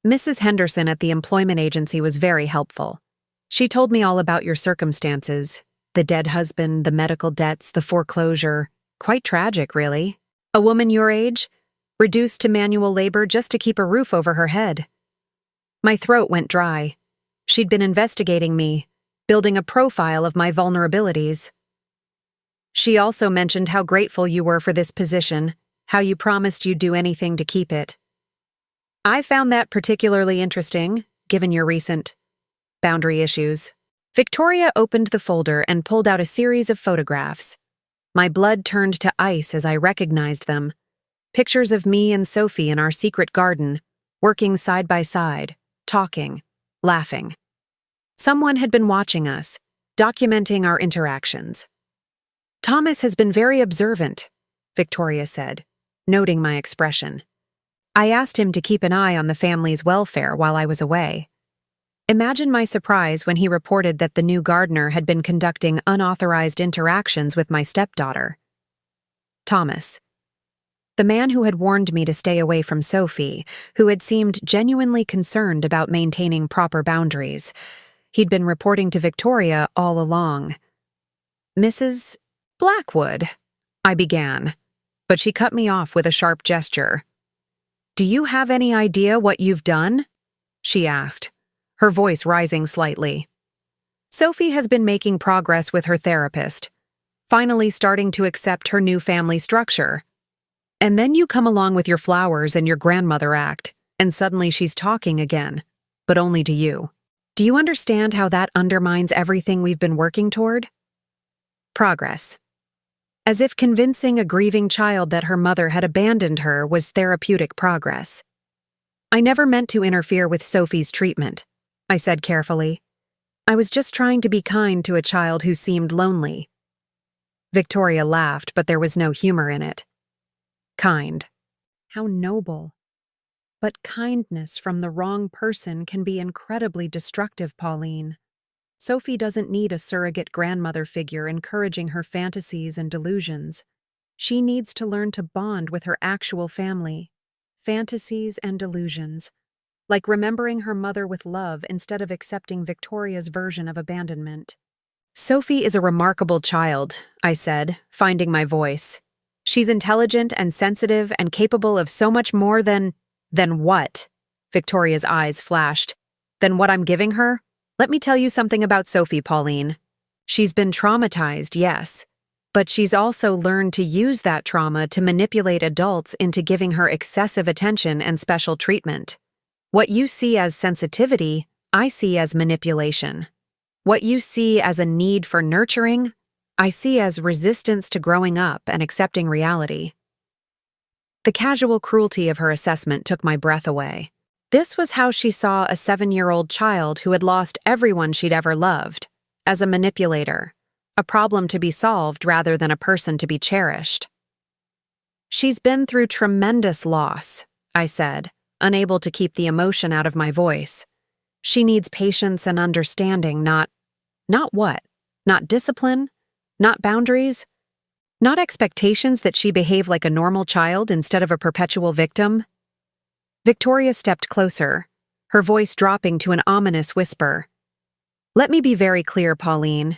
"Mrs. Henderson at the employment agency was very helpful. She told me all about your circumstances, the dead husband, the medical debts, the foreclosure. Quite tragic, really. A woman your age, reduced to manual labor just to keep a roof over her head." My throat went dry. She'd been investigating me, building a profile of my vulnerabilities. "She also mentioned how grateful you were for this position, how you promised you'd do anything to keep it. I found that particularly interesting, given your recent boundary issues." Victoria opened the folder and pulled out a series of photographs. My blood turned to ice as I recognized them. Pictures of me and Sophie in our secret garden, working side by side, talking, laughing. Someone had been watching us, documenting our interactions. "Thomas has been very observant," Victoria said, noting my expression. "I asked him to keep an eye on the family's welfare while I was away." Imagine my surprise when he reported that the new gardener had been conducting unauthorized interactions with my stepdaughter. Thomas. The man who had warned me to stay away from Sophie, who had seemed genuinely concerned about maintaining proper boundaries. He'd been reporting to Victoria all along. "Mrs. Blackwood," I began, but she cut me off with a sharp gesture. "Do you have any idea what you've done?" she asked, her voice rising slightly. "Sophie has been making progress with her therapist, finally starting to accept her new family structure. And then you come along with your flowers and your grandmother act, and suddenly she's talking again, but only to you. Do you understand how that undermines everything we've been working toward?" Progress. As if convincing a grieving child that her mother had abandoned her was therapeutic progress. "I never meant to interfere with Sophie's treatment," I said carefully. "I was just trying to be kind to a child who seemed lonely." Victoria laughed, but there was no humor in it. "Kind. How noble. But kindness from the wrong person can be incredibly destructive, Pauline. Sophie doesn't need a surrogate grandmother figure encouraging her fantasies and delusions. She needs to learn to bond with her actual family. Fantasies and delusions. Like remembering her mother with love instead of accepting Victoria's version of abandonment." "Sophie is a remarkable child," I said, finding my voice. "She's intelligent and sensitive and capable of so much more than what?" Victoria's eyes flashed. "Than what I'm giving her? Let me tell you something about Sophie, Pauline. She's been traumatized, yes, but she's also learned to use that trauma to manipulate adults into giving her excessive attention and special treatment. What you see as sensitivity, I see as manipulation. What you see as a need for nurturing, I see as resistance to growing up and accepting reality." The casual cruelty of her assessment took my breath away. This was how she saw a 7-year-old child who had lost everyone she'd ever loved, as a manipulator, a problem to be solved rather than a person to be cherished. "She's been through tremendous loss," I said, unable to keep the emotion out of my voice. "She needs patience and understanding, not Not what? Not discipline? Not boundaries? Not expectations that she behave like a normal child instead of a perpetual victim? Victoria stepped closer, her voice dropping to an ominous whisper. Let me be very clear, Pauline.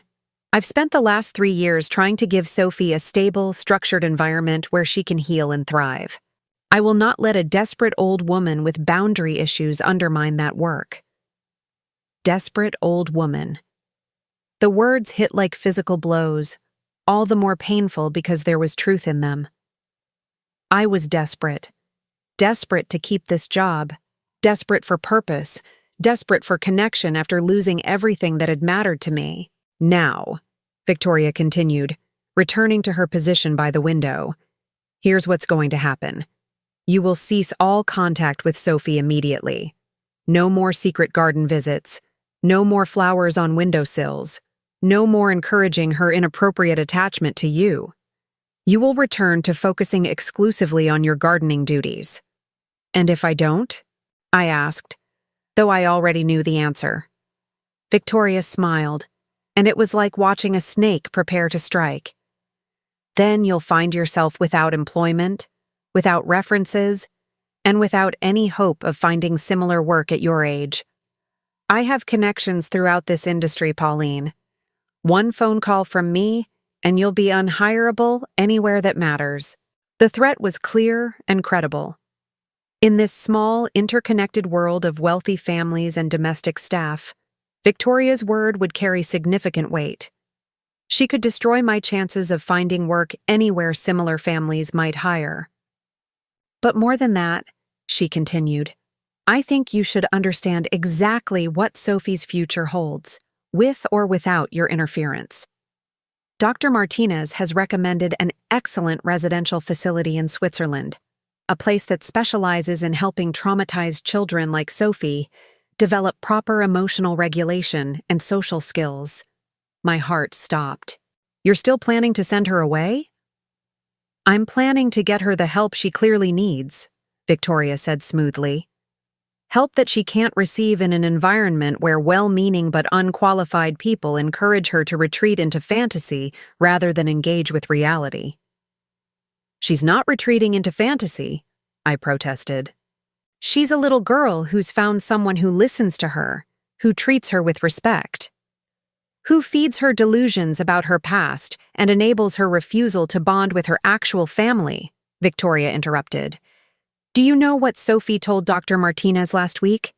I've spent the last 3 years trying to give Sophie a stable, structured environment where she can heal and thrive. I will not let a desperate old woman with boundary issues undermine that work. Desperate old woman. The words hit like physical blows, all the more painful because there was truth in them. I was desperate. Desperate to keep this job. Desperate for purpose. Desperate for connection after losing everything that had mattered to me. Now, Victoria continued, returning to her position by the window. Here's what's going to happen. You will cease all contact with Sophie immediately. No more secret garden visits. No more flowers on windowsills. No more encouraging her inappropriate attachment to you. You will return to focusing exclusively on your gardening duties. And if I don't? I asked, though I already knew the answer. Victoria smiled, and it was like watching a snake prepare to strike. Then you'll find yourself without employment, without references, and without any hope of finding similar work at your age. I have connections throughout this industry, Pauline. One phone call from me, and you'll be unhireable anywhere that matters. The threat was clear and credible. In this small, interconnected world of wealthy families and domestic staff, Victoria's word would carry significant weight. She could destroy my chances of finding work anywhere similar families might hire. But more than that, she continued, I think you should understand exactly what Sophie's future holds, with or without your interference. Dr. Martinez has recommended an excellent residential facility in Switzerland, a place that specializes in helping traumatized children like Sophie develop proper emotional regulation and social skills. My heart stopped. You're still planning to send her away? I'm planning to get her the help she clearly needs, Victoria said smoothly. Help that she can't receive in an environment where well-meaning but unqualified people encourage her to retreat into fantasy rather than engage with reality. She's not retreating into fantasy, I protested. She's a little girl who's found someone who listens to her, who treats her with respect, who feeds her delusions about her past and enables her refusal to bond with her actual family, Victoria interrupted. Do you know what Sophie told Dr. Martinez last week?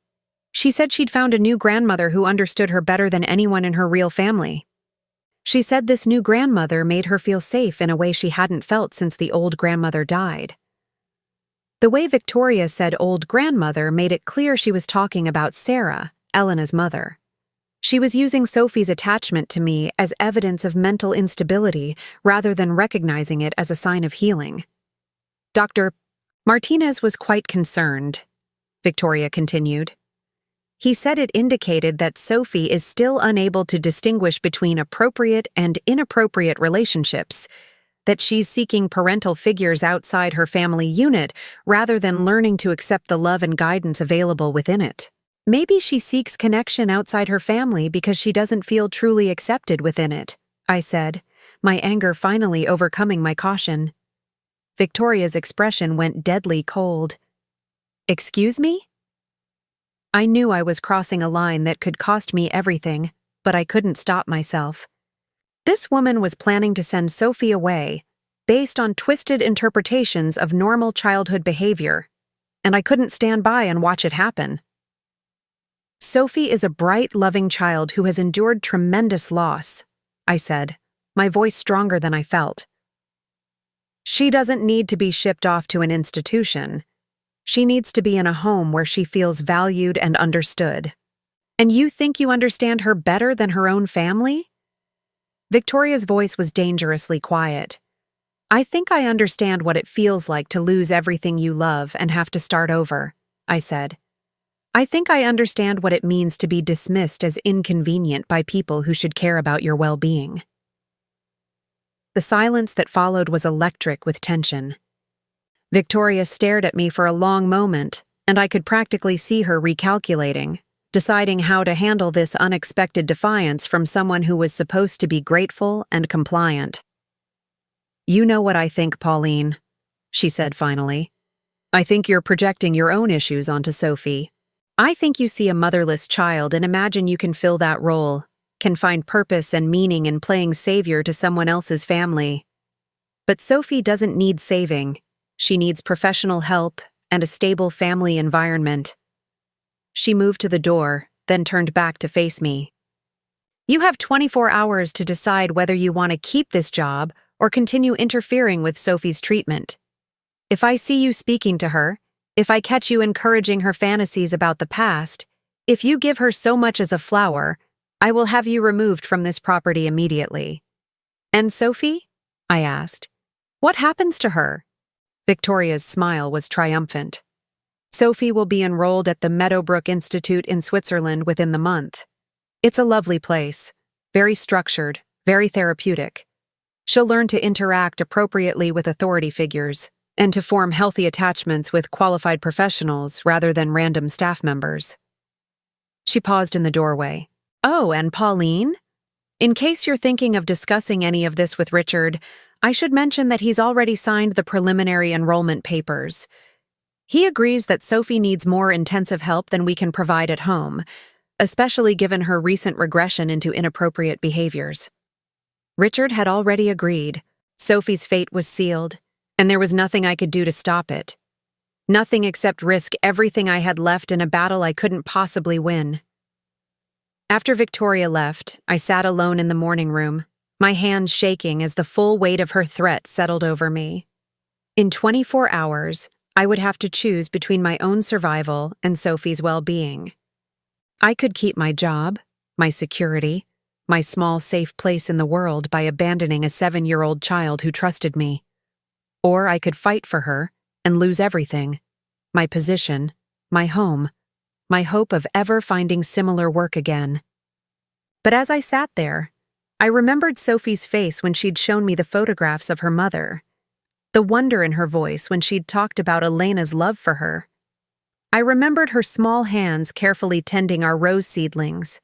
She said she'd found a new grandmother who understood her better than anyone in her real family. She said this new grandmother made her feel safe in a way she hadn't felt since the old grandmother died. The way Victoria said old grandmother made it clear she was talking about Sarah, Elena's mother. She was using Sophie's attachment to me as evidence of mental instability rather than recognizing it as a sign of healing. Dr. Martinez was quite concerned, Victoria continued. He said it indicated that Sophie is still unable to distinguish between appropriate and inappropriate relationships, that she's seeking parental figures outside her family unit rather than learning to accept the love and guidance available within it. Maybe she seeks connection outside her family because she doesn't feel truly accepted within it, I said, my anger finally overcoming my caution. Victoria's expression went deadly cold. Excuse me? I knew I was crossing a line that could cost me everything, but I couldn't stop myself. This woman was planning to send Sophie away, based on twisted interpretations of normal childhood behavior, and I couldn't stand by and watch it happen. Sophie is a bright, loving child who has endured tremendous loss, I said, my voice stronger than I felt. She doesn't need to be shipped off to an institution. She needs to be in a home where she feels valued and understood. And you think you understand her better than her own family? Victoria's voice was dangerously quiet. I think I understand what it feels like to lose everything you love and have to start over, I said. I think I understand what it means to be dismissed as inconvenient by people who should care about your well-being. The silence that followed was electric with tension. Victoria stared at me for a long moment, and I could practically see her recalculating, deciding how to handle this unexpected defiance from someone who was supposed to be grateful and compliant. "You know what I think, Pauline," she said finally. "I think you're projecting your own issues onto Sophie. I think you see a motherless child and imagine you can fill that role, can find purpose and meaning in playing savior to someone else's family. But Sophie doesn't need saving. She needs professional help and a stable family environment." She moved to the door, then turned back to face me. "You have 24 hours to decide whether you want to keep this job or continue interfering with Sophie's treatment. If I see you speaking to her, if I catch you encouraging her fantasies about the past, if you give her so much as a flower, I will have you removed from this property immediately." "And Sophie?" I asked. "What happens to her?" Victoria's smile was triumphant. "Sophie will be enrolled at the Meadowbrook Institute in Switzerland within the month. It's a lovely place, very structured, very therapeutic. She'll learn to interact appropriately with authority figures and to form healthy attachments with qualified professionals rather than random staff members." She paused in the doorway. "Oh, and Pauline? In case you're thinking of discussing any of this with Richard, I should mention that he's already signed the preliminary enrollment papers. He agrees that Sophie needs more intensive help than we can provide at home, especially given her recent regression into inappropriate behaviors." Richard had already agreed. Sophie's fate was sealed, and there was nothing I could do to stop it. Nothing except risk everything I had left in a battle I couldn't possibly win. After Victoria left, I sat alone in the morning room, my hands shaking as the full weight of her threat settled over me. In 24 hours, I would have to choose between my own survival and Sophie's well-being. I could keep my job, my security, my small safe place in the world by abandoning a 7-year-old child who trusted me. Or I could fight for her and lose everything: my position, my home, my hope of ever finding similar work again. But as I sat there, I remembered Sophie's face when she'd shown me the photographs of her mother, the wonder in her voice when she'd talked about Elena's love for her. I remembered her small hands carefully tending our rose seedlings,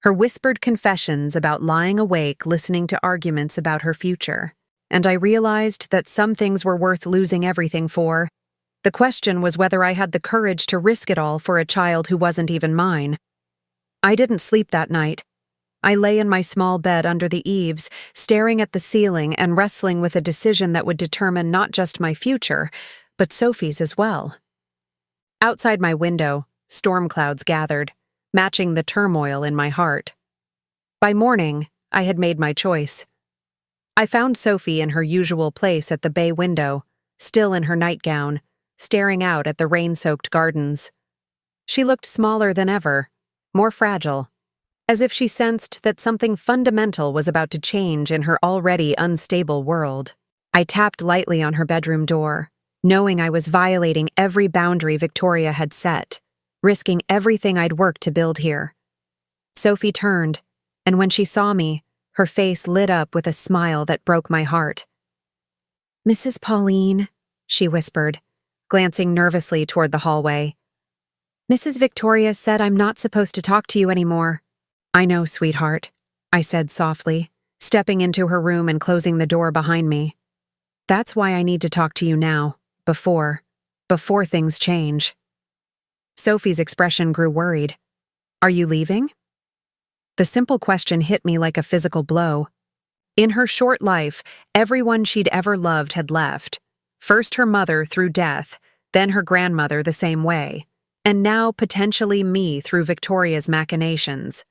her whispered confessions about lying awake listening to arguments about her future, and I realized that some things were worth losing everything for. The question was whether I had the courage to risk it all for a child who wasn't even mine. I didn't sleep that night. I lay in my small bed under the eaves, staring at the ceiling and wrestling with a decision that would determine not just my future, but Sophie's as well. Outside my window, storm clouds gathered, matching the turmoil in my heart. By morning, I had made my choice. I found Sophie in her usual place at the bay window, still in her nightgown, staring out at the rain-soaked gardens. She looked smaller than ever, more fragile, as if she sensed that something fundamental was about to change in her already unstable world. I tapped lightly on her bedroom door, knowing I was violating every boundary Victoria had set, risking everything I'd worked to build here. Sophie turned, and when she saw me, her face lit up with a smile that broke my heart. "Mrs. Pauline," she whispered, glancing nervously toward the hallway. "Mrs. Victoria said I'm not supposed to talk to you anymore." "I know, sweetheart," I said softly, stepping into her room and closing the door behind me. "That's why I need to talk to you now, before things change." Sophie's expression grew worried. "Are you leaving?" The simple question hit me like a physical blow. In her short life, everyone she'd ever loved had left. First her mother through death, then her grandmother the same way, and now potentially me through Victoria's machinations.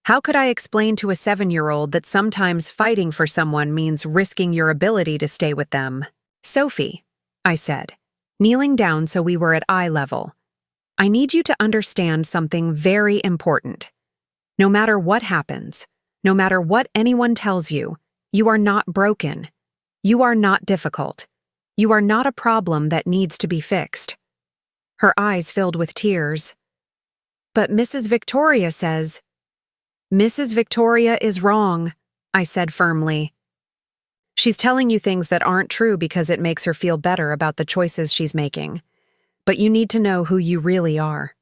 How could I explain to a 7-year-old that sometimes fighting for someone means risking your ability to stay with them? "Sophie," I said, kneeling down so we were at eye level, "I need you to understand something very important. No matter what happens, no matter what anyone tells you, you are not broken. You are not difficult. You are not a problem that needs to be fixed." Her eyes filled with tears. "But Mrs. Victoria says—" "Mrs. Victoria is wrong," I said firmly. "She's telling you things that aren't true because it makes her feel better about the choices she's making. But you need to know who you really are."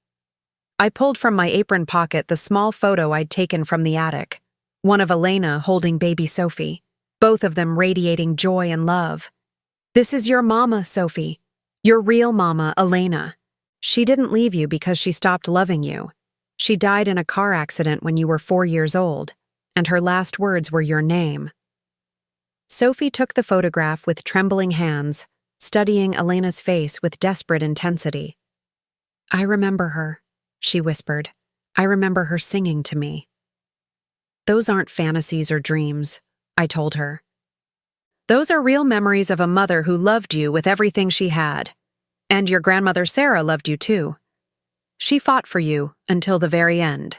I pulled from my apron pocket the small photo I'd taken from the attic. One of Elena holding baby Sophie, both of them radiating joy and love. "This is your mama, Sophie. Your real mama, Elena. She didn't leave you because she stopped loving you. She died in a car accident when you were 4 years old, and her last words were your name." Sophie took the photograph with trembling hands, studying Elena's face with desperate intensity. "I remember her," she whispered. "I remember her singing to me." "Those aren't fantasies or dreams," I told her. "Those are real memories of a mother who loved you with everything she had. And your grandmother Sarah loved you too. She fought for you until the very end."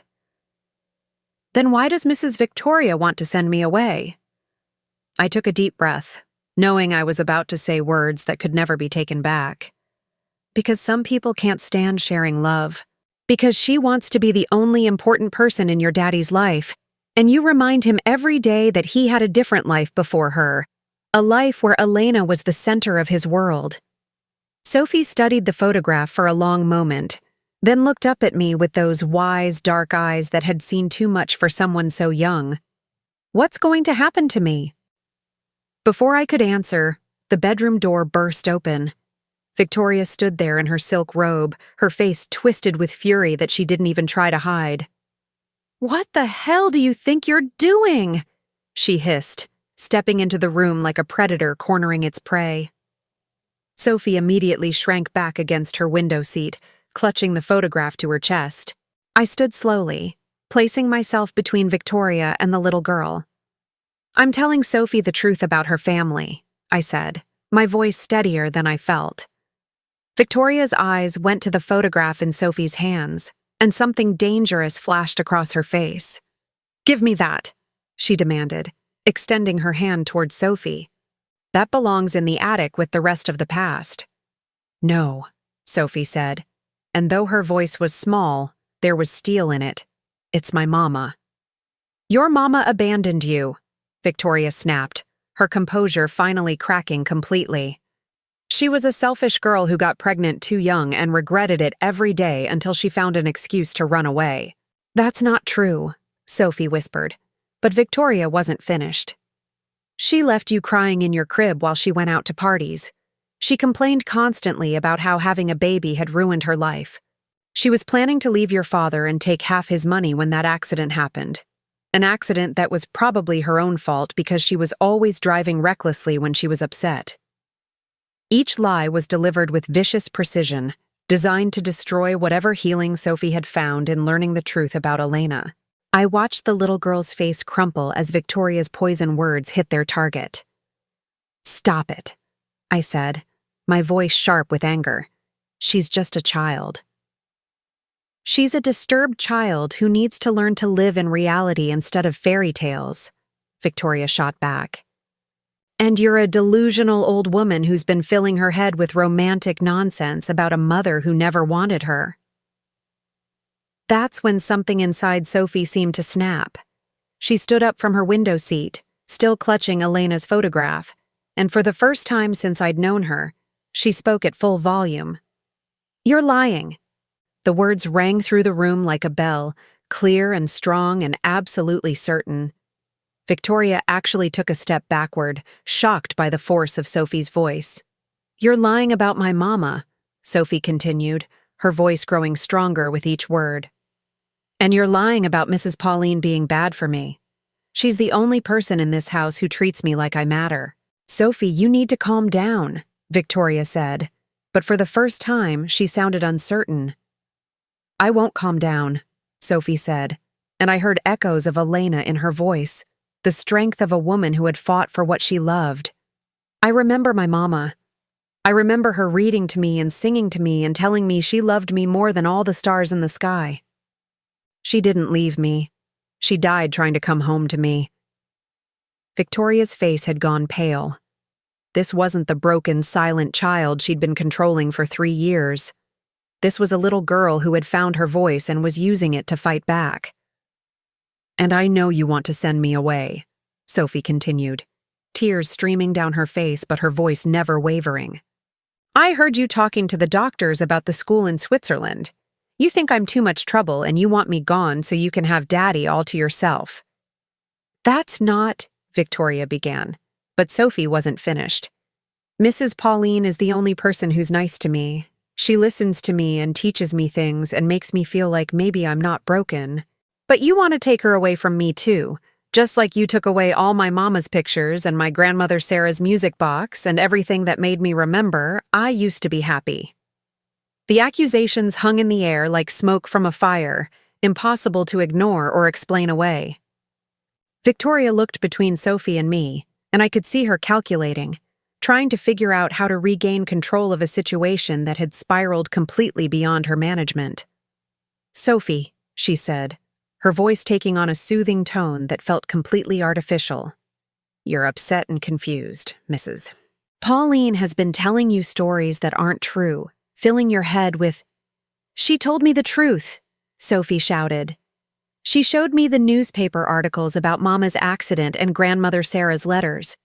"Then why does Mrs. Victoria want to send me away?" I took a deep breath, knowing I was about to say words that could never be taken back. "Because some people can't stand sharing love. Because she wants to be the only important person in your daddy's life, and you remind him every day that he had a different life before her, a life where Elena was the center of his world." Sophie studied the photograph for a long moment, then looked up at me with those wise, dark eyes that had seen too much for someone so young. "What's going to happen to me?" Before I could answer, the bedroom door burst open. Victoria stood there in her silk robe, her face twisted with fury that she didn't even try to hide. "What the hell do you think you're doing?" she hissed, stepping into the room like a predator cornering its prey. Sophie immediately shrank back against her window seat, clutching the photograph to her chest. I stood slowly, placing myself between Victoria and the little girl. "I'm telling Sophie the truth about her family," I said, my voice steadier than I felt. Victoria's eyes went to the photograph in Sophie's hands, and something dangerous flashed across her face. "Give me that," she demanded, extending her hand toward Sophie. "That belongs in the attic with the rest of the past." "No," Sophie said, and though her voice was small, there was steel in it. "It's my mama." "Your mama abandoned you," Victoria snapped, her composure finally cracking completely. "She was a selfish girl who got pregnant too young and regretted it every day until she found an excuse to run away." "That's not true," Sophie whispered, but Victoria wasn't finished. "She left you crying in your crib while she went out to parties. She complained constantly about how having a baby had ruined her life. She was planning to leave your father and take half his money when that accident happened. An accident that was probably her own fault because she was always driving recklessly when she was upset." Each lie was delivered with vicious precision, designed to destroy whatever healing Sophie had found in learning the truth about Elena. I watched the little girl's face crumple as Victoria's poison words hit their target. "Stop it," I said, my voice sharp with anger. "She's just a child." "She's a disturbed child who needs to learn to live in reality instead of fairy tales," Victoria shot back. "And you're a delusional old woman who's been filling her head with romantic nonsense about a mother who never wanted her." That's when something inside Sophie seemed to snap. She stood up from her window seat, still clutching Elena's photograph, and for the first time since I'd known her, she spoke at full volume. "You're lying." The words rang through the room like a bell, clear and strong and absolutely certain. Victoria actually took a step backward, shocked by the force of Sophie's voice. "You're lying about my mama," Sophie continued, her voice growing stronger with each word. "And you're lying about Mrs. Pauline being bad for me. She's the only person in this house who treats me like I matter." "Sophie, you need to calm down," Victoria said, but for the first time, she sounded uncertain. "I won't calm down," Sophie said, and I heard echoes of Elena in her voice, the strength of a woman who had fought for what she loved. "I remember my mama. I remember her reading to me and singing to me and telling me she loved me more than all the stars in the sky. She didn't leave me. She died trying to come home to me." Victoria's face had gone pale. This wasn't the broken, silent child she'd been controlling for 3 years. This was a little girl who had found her voice and was using it to fight back. "And I know you want to send me away," Sophie continued, tears streaming down her face but her voice never wavering. "I heard you talking to the doctors about the school in Switzerland. You think I'm too much trouble and you want me gone so you can have Daddy all to yourself." "That's not," Victoria began, but Sophie wasn't finished. "Mrs. Pauline is the only person who's nice to me. She listens to me and teaches me things and makes me feel like maybe I'm not broken. But you want to take her away from me too, just like you took away all my mama's pictures and my grandmother Sarah's music box and everything that made me remember I used to be happy." The accusations hung in the air like smoke from a fire, impossible to ignore or explain away. Victoria looked between Sophie and me, and I could see her calculating, trying to figure out how to regain control of a situation that had spiraled completely beyond her management. "Sophie," she said, her voice taking on a soothing tone that felt completely artificial. "You're upset and confused, Mrs. Pauline has been telling you stories that aren't true, filling your head with—" "She told me the truth," Sophie shouted. "She showed me the newspaper articles about Mama's accident and Grandmother Sarah's letters.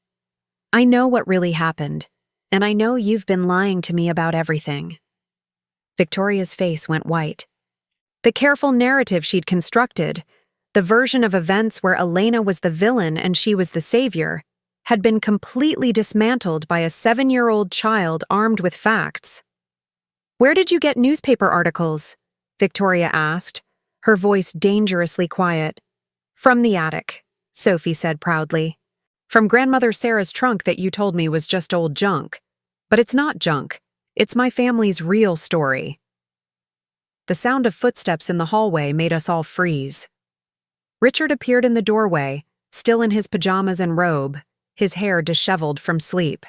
I know what really happened, and I know you've been lying to me about everything." Victoria's face went white. The careful narrative she'd constructed, the version of events where Elena was the villain and she was the savior, had been completely dismantled by a 7-year-old child armed with facts. "Where did you get newspaper articles?" Victoria asked, her voice dangerously quiet. "From the attic," Sophie said proudly. "From Grandmother Sarah's trunk that you told me was just old junk. But it's not junk. It's my family's real story." The sound of footsteps in the hallway made us all freeze. Richard appeared in the doorway, still in his pajamas and robe, his hair disheveled from sleep.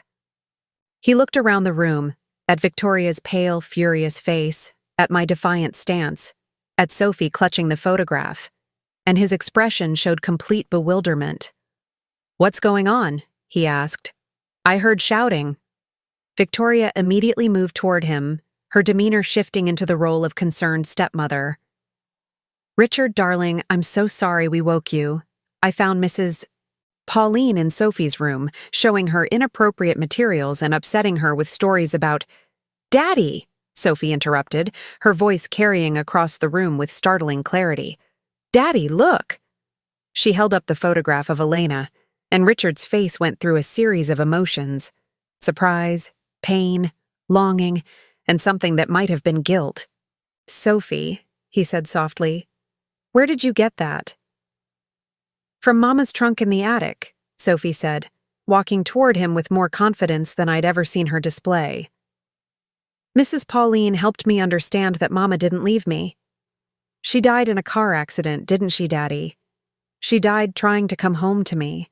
He looked around the room, at Victoria's pale, furious face, at my defiant stance, at Sophie clutching the photograph, and his expression showed complete bewilderment. "What's going on?" he asked. "I heard shouting." Victoria immediately moved toward him, her demeanor shifting into the role of concerned stepmother. "Richard, darling, I'm so sorry we woke you. I found Mrs. Pauline in Sophie's room, showing her inappropriate materials and upsetting her with stories about—" "Daddy!" Sophie interrupted, her voice carrying across the room with startling clarity. "Daddy, look!" She held up the photograph of Elena, and Richard's face went through a series of emotions: surprise, pain, longing, and something that might have been guilt. "Sophie," he said softly, "where did you get that?" "From Mama's trunk in the attic," Sophie said, walking toward him with more confidence than I'd ever seen her display. "Mrs. Pauline helped me understand that Mama didn't leave me. She died in a car accident, didn't she, Daddy? She died trying to come home to me."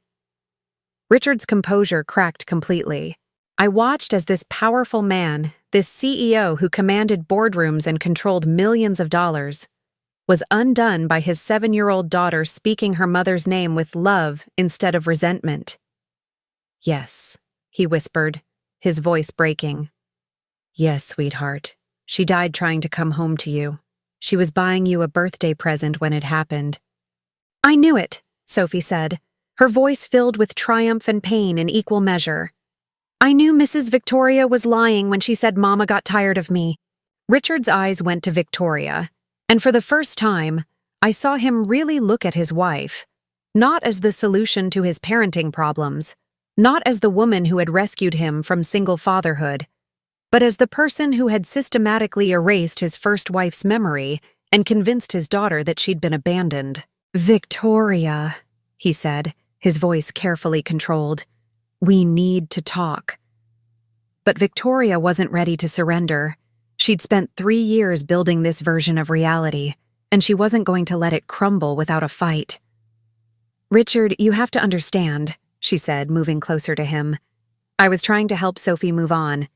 Richard's composure cracked completely. I watched as this powerful man, this CEO who commanded boardrooms and controlled millions of dollars, was undone by his 7-year-old daughter speaking her mother's name with love instead of resentment. "Yes," he whispered, his voice breaking. "Yes, sweetheart. She died trying to come home to you. She was buying you a birthday present when it happened." "I knew it," Sophie said, her voice filled with triumph and pain in equal measure. "I knew Mrs. Victoria was lying when she said Mama got tired of me." Richard's eyes went to Victoria, and for the first time, I saw him really look at his wife, not as the solution to his parenting problems, not as the woman who had rescued him from single fatherhood, but as the person who had systematically erased his first wife's memory and convinced his daughter that she'd been abandoned. "Victoria," he said, his voice carefully controlled, "we need to talk." But Victoria wasn't ready to surrender. She'd spent 3 years building this version of reality, and she wasn't going to let it crumble without a fight. "Richard, you have to understand," she said, moving closer to him. "I was trying to help Sophie move on.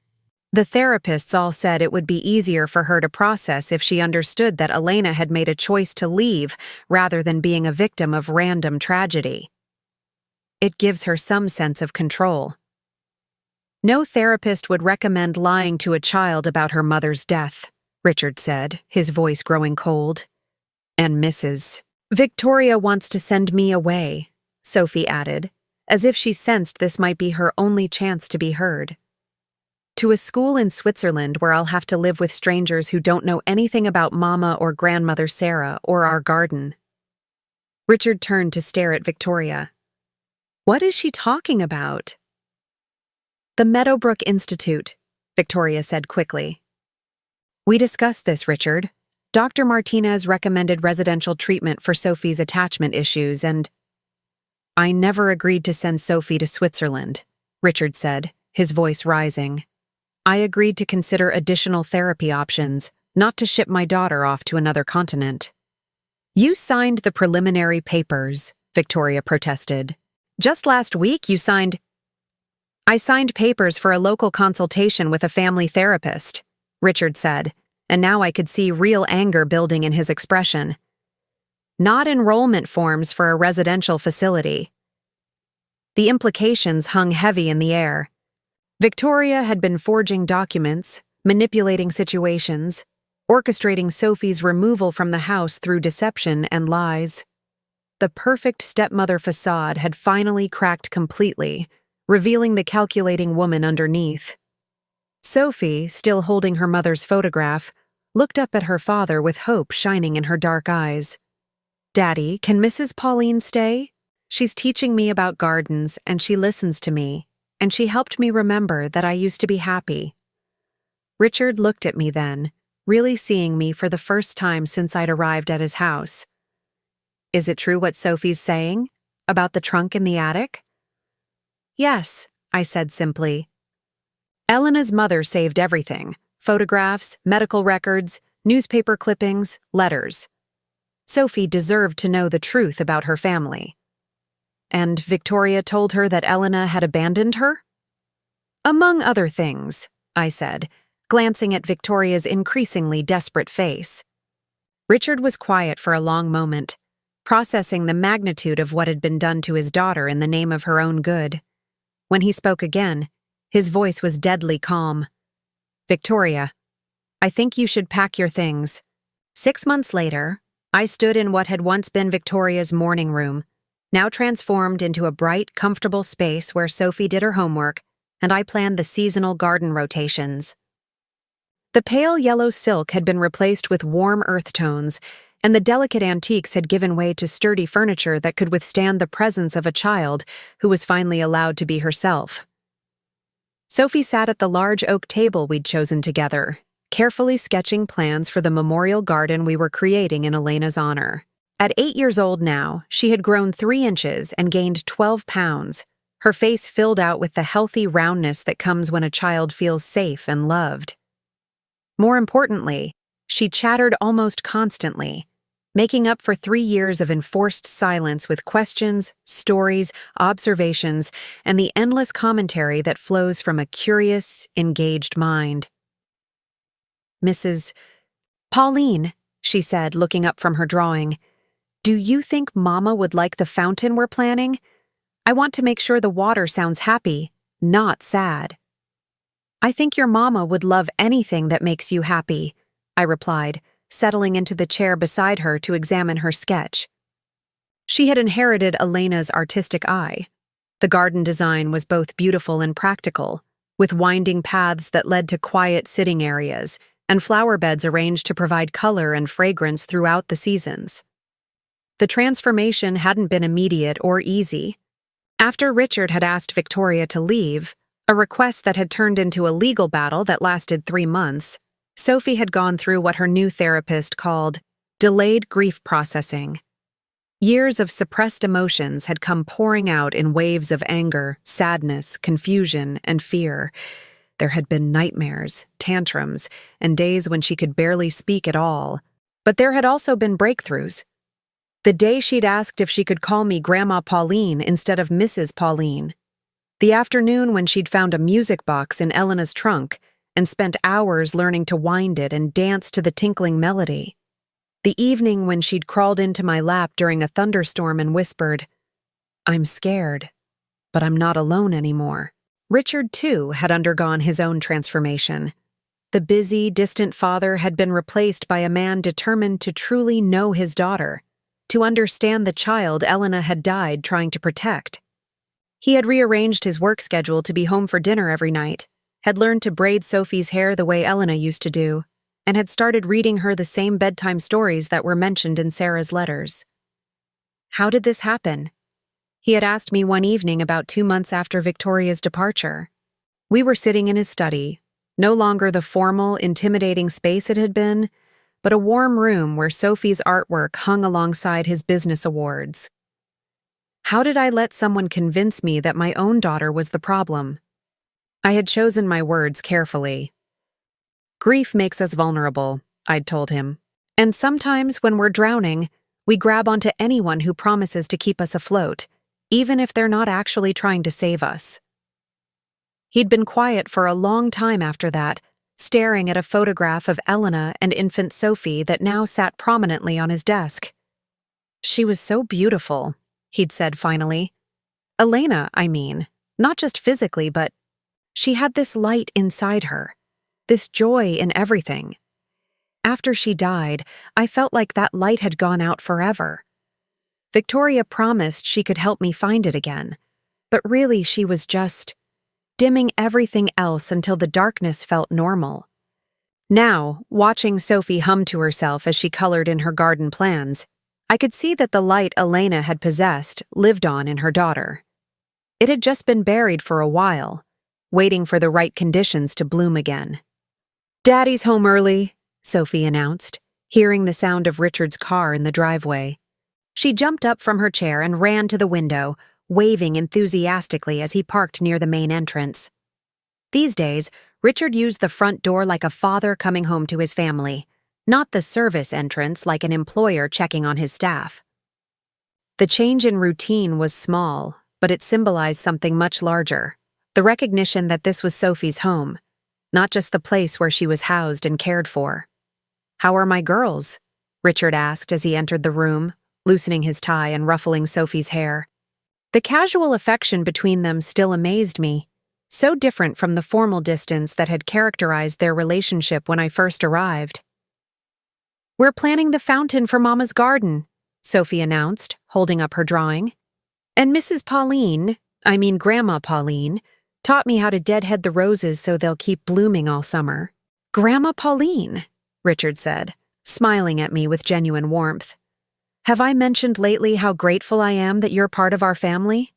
The therapists all said it would be easier for her to process if she understood that Elena had made a choice to leave rather than being a victim of random tragedy. It gives her some sense of control. No therapist would recommend lying to a child about her mother's death," Richard said, his voice growing cold. "And Mrs. Victoria wants to send me away," Sophie added, as if she sensed this might be her only chance to be heard. To a school in Switzerland where I'll have to live with strangers who don't know anything about Mama or Grandmother Sarah or our garden. Richard turned to stare at Victoria. What is she talking about? The Meadowbrook Institute, Victoria said quickly. We discussed this, Richard. Dr. Martinez recommended residential treatment for Sophie's attachment issues and… I never agreed to send Sophie to Switzerland, Richard said, his voice rising. I agreed to consider additional therapy options, not to ship my daughter off to another continent. You signed the preliminary papers, Victoria protested. Just last week you signed… I signed papers for a local consultation with a family therapist, Richard said, and now I could see real anger building in his expression. Not enrollment forms for a residential facility. The implications hung heavy in the air. Victoria had been forging documents, manipulating situations, orchestrating Sophie's removal from the house through deception and lies. The perfect stepmother facade had finally cracked completely, revealing the calculating woman underneath. Sophie, still holding her mother's photograph, looked up at her father with hope shining in her dark eyes. Daddy, can Mrs. Pauline stay? She's teaching me about gardens and she listens to me, and she helped me remember that I used to be happy. Richard looked at me then, really seeing me for the first time since I'd arrived at his house. Is it true what Sophie's saying? About the trunk in the attic? Yes, I said simply. Elena's mother saved everything: photographs, medical records, newspaper clippings, letters. Sophie deserved to know the truth about her family. And Victoria told her that Elena had abandoned her? Among other things, I said, glancing at Victoria's increasingly desperate face. Richard was quiet for a long moment, processing the magnitude of what had been done to his daughter in the name of her own good. When he spoke again, his voice was deadly calm. Victoria, I think you should pack your things. 6 months later, I stood in what had once been Victoria's morning room, now transformed into a bright, comfortable space where Sophie did her homework, and I planned the seasonal garden rotations. The pale yellow silk had been replaced with warm earth tones, and the delicate antiques had given way to sturdy furniture that could withstand the presence of a child who was finally allowed to be herself. Sophie sat at the large oak table we'd chosen together, carefully sketching plans for the memorial garden we were creating in Elena's honor. At 8 years old now, she had grown 3 inches and gained 12 pounds, her face filled out with the healthy roundness that comes when a child feels safe and loved. More importantly, she chattered almost constantly, making up for 3 years of enforced silence with questions, stories, observations, and the endless commentary that flows from a curious, engaged mind. Mrs. Pauline, she said, looking up from her drawing, do you think Mama would like the fountain we're planning? I want to make sure the water sounds happy, not sad. I think your Mama would love anything that makes you happy, I replied, settling into the chair beside her to examine her sketch. She had inherited Elena's artistic eye. The garden design was both beautiful and practical, with winding paths that led to quiet sitting areas and flower beds arranged to provide color and fragrance throughout the seasons. The transformation hadn't been immediate or easy. After Richard had asked Victoria to leave, a request that had turned into a legal battle that lasted 3 months, Sophie had gone through what her new therapist called delayed grief processing. Years of suppressed emotions had come pouring out in waves of anger, sadness, confusion, and fear. There had been nightmares, tantrums, and days when she could barely speak at all. But there had also been breakthroughs. The day she'd asked if she could call me Grandma Pauline instead of Mrs. Pauline. The afternoon when she'd found a music box in Elena's trunk and spent hours learning to wind it and dance to the tinkling melody. The evening when she'd crawled into my lap during a thunderstorm and whispered, I'm scared, but I'm not alone anymore. Richard, too, had undergone his own transformation. The busy, distant father had been replaced by a man determined to truly know his daughter, to understand the child Elena had died trying to protect. He had rearranged his work schedule to be home for dinner every night, had learned to braid Sophie's hair the way Elena used to do, and had started reading her the same bedtime stories that were mentioned in Sarah's letters. How did this happen? He had asked me one evening about 2 months after Victoria's departure. We were sitting in his study, no longer the formal, intimidating space it had been, but a warm room where Sophie's artwork hung alongside his business awards. How did I let someone convince me that my own daughter was the problem? I had chosen my words carefully. Grief makes us vulnerable, I'd told him. And sometimes when we're drowning, we grab onto anyone who promises to keep us afloat, even if they're not actually trying to save us. He'd been quiet for a long time after that, staring at a photograph of Elena and infant Sophie that now sat prominently on his desk. She was so beautiful, he'd said finally. Elena, I mean, not just physically, but she had this light inside her, this joy in everything. After she died, I felt like that light had gone out forever. Victoria promised she could help me find it again, but really she was just dimming everything else until the darkness felt normal. Now, watching Sophie hum to herself as she colored in her garden plans, I could see that the light Elena had possessed lived on in her daughter. It had just been buried for a while, waiting for the right conditions to bloom again. "Daddy's home early," Sophie announced, hearing the sound of Richard's car in the driveway. She jumped up from her chair and ran to the window, waving enthusiastically as he parked near the main entrance. These days, Richard used the front door like a father coming home to his family, not the service entrance like an employer checking on his staff. The change in routine was small, but it symbolized something much larger, the recognition that this was Sophie's home, not just the place where she was housed and cared for. "How are my girls?" Richard asked as he entered the room, loosening his tie and ruffling Sophie's hair. The casual affection between them still amazed me, so different from the formal distance that had characterized their relationship when I first arrived. "We're planning the fountain for Mama's garden," Sophie announced, holding up her drawing. "And Grandma Pauline, taught me how to deadhead the roses so they'll keep blooming all summer." "Grandma Pauline," Richard said, smiling at me with genuine warmth. "Have I mentioned lately how grateful I am that you're part of our family?"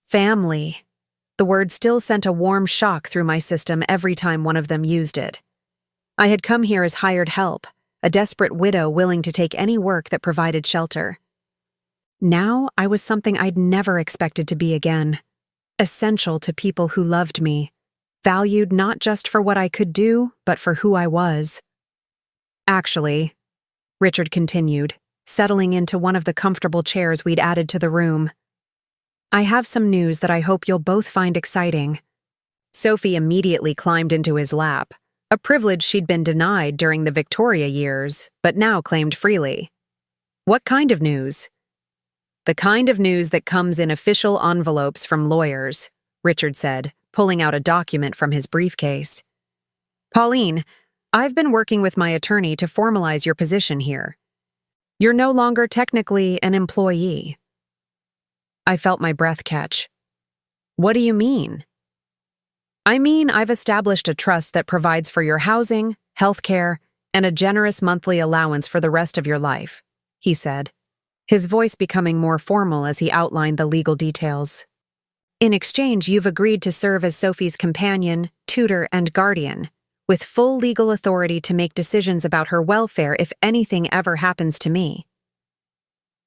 Family. The word still sent a warm shock through my system every time one of them used it. I had come here as hired help, a desperate widow willing to take any work that provided shelter. Now I was something I'd never expected to be again, essential to people who loved me, valued not just for what I could do, but for who I was. "Actually," Richard continued, settling into one of the comfortable chairs we'd added to the room, "I have some news that I hope you'll both find exciting." Sophie immediately climbed into his lap, a privilege she'd been denied during the Victoria years, but now claimed freely. "What kind of news?" "The kind of news that comes in official envelopes from lawyers," Richard said, pulling out a document from his briefcase. "Pauline, I've been working with my attorney to formalize your position here. You're no longer technically an employee." I felt my breath catch. "What do you mean?" "I mean, I've established a trust that provides for your housing, health care, and a generous monthly allowance for the rest of your life," he said, his voice becoming more formal as he outlined the legal details. "In exchange, you've agreed to serve as Sophie's companion, tutor, and guardian, with full legal authority to make decisions about her welfare if anything ever happens to me."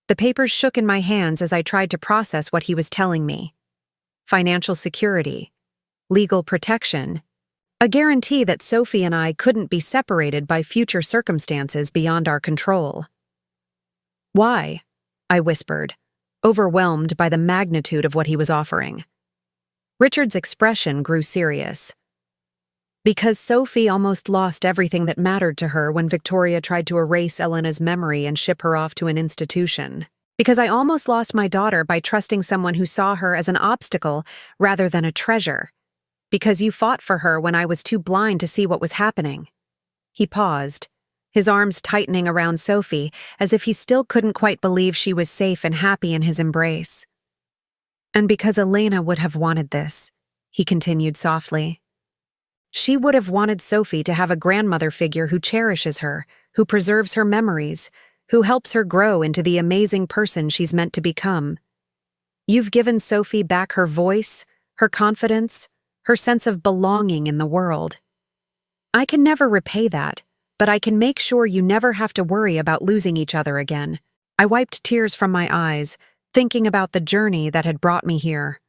The papers shook in my hands as I tried to process what he was telling me. Financial security, legal protection, a guarantee that Sophie and I couldn't be separated by future circumstances beyond our control. "Why?" I whispered, overwhelmed by the magnitude of what he was offering. Richard's expression grew serious. "Because Sophie almost lost everything that mattered to her when Victoria tried to erase Elena's memory and ship her off to an institution. Because I almost lost my daughter by trusting someone who saw her as an obstacle rather than a treasure. Because you fought for her when I was too blind to see what was happening." He paused, his arms tightening around Sophie as if he still couldn't quite believe she was safe and happy in his embrace. "And because Elena would have wanted this. he continued softly. She would have wanted Sophie to have a grandmother figure who cherishes her, who preserves her memories, who helps her grow into the amazing person she's meant to become. You've given Sophie back her voice, her confidence, her sense of belonging in the world. I can never repay that, but I can make sure you never have to worry about losing each other again. I wiped tears from my eyes, thinking about the journey that had brought me here.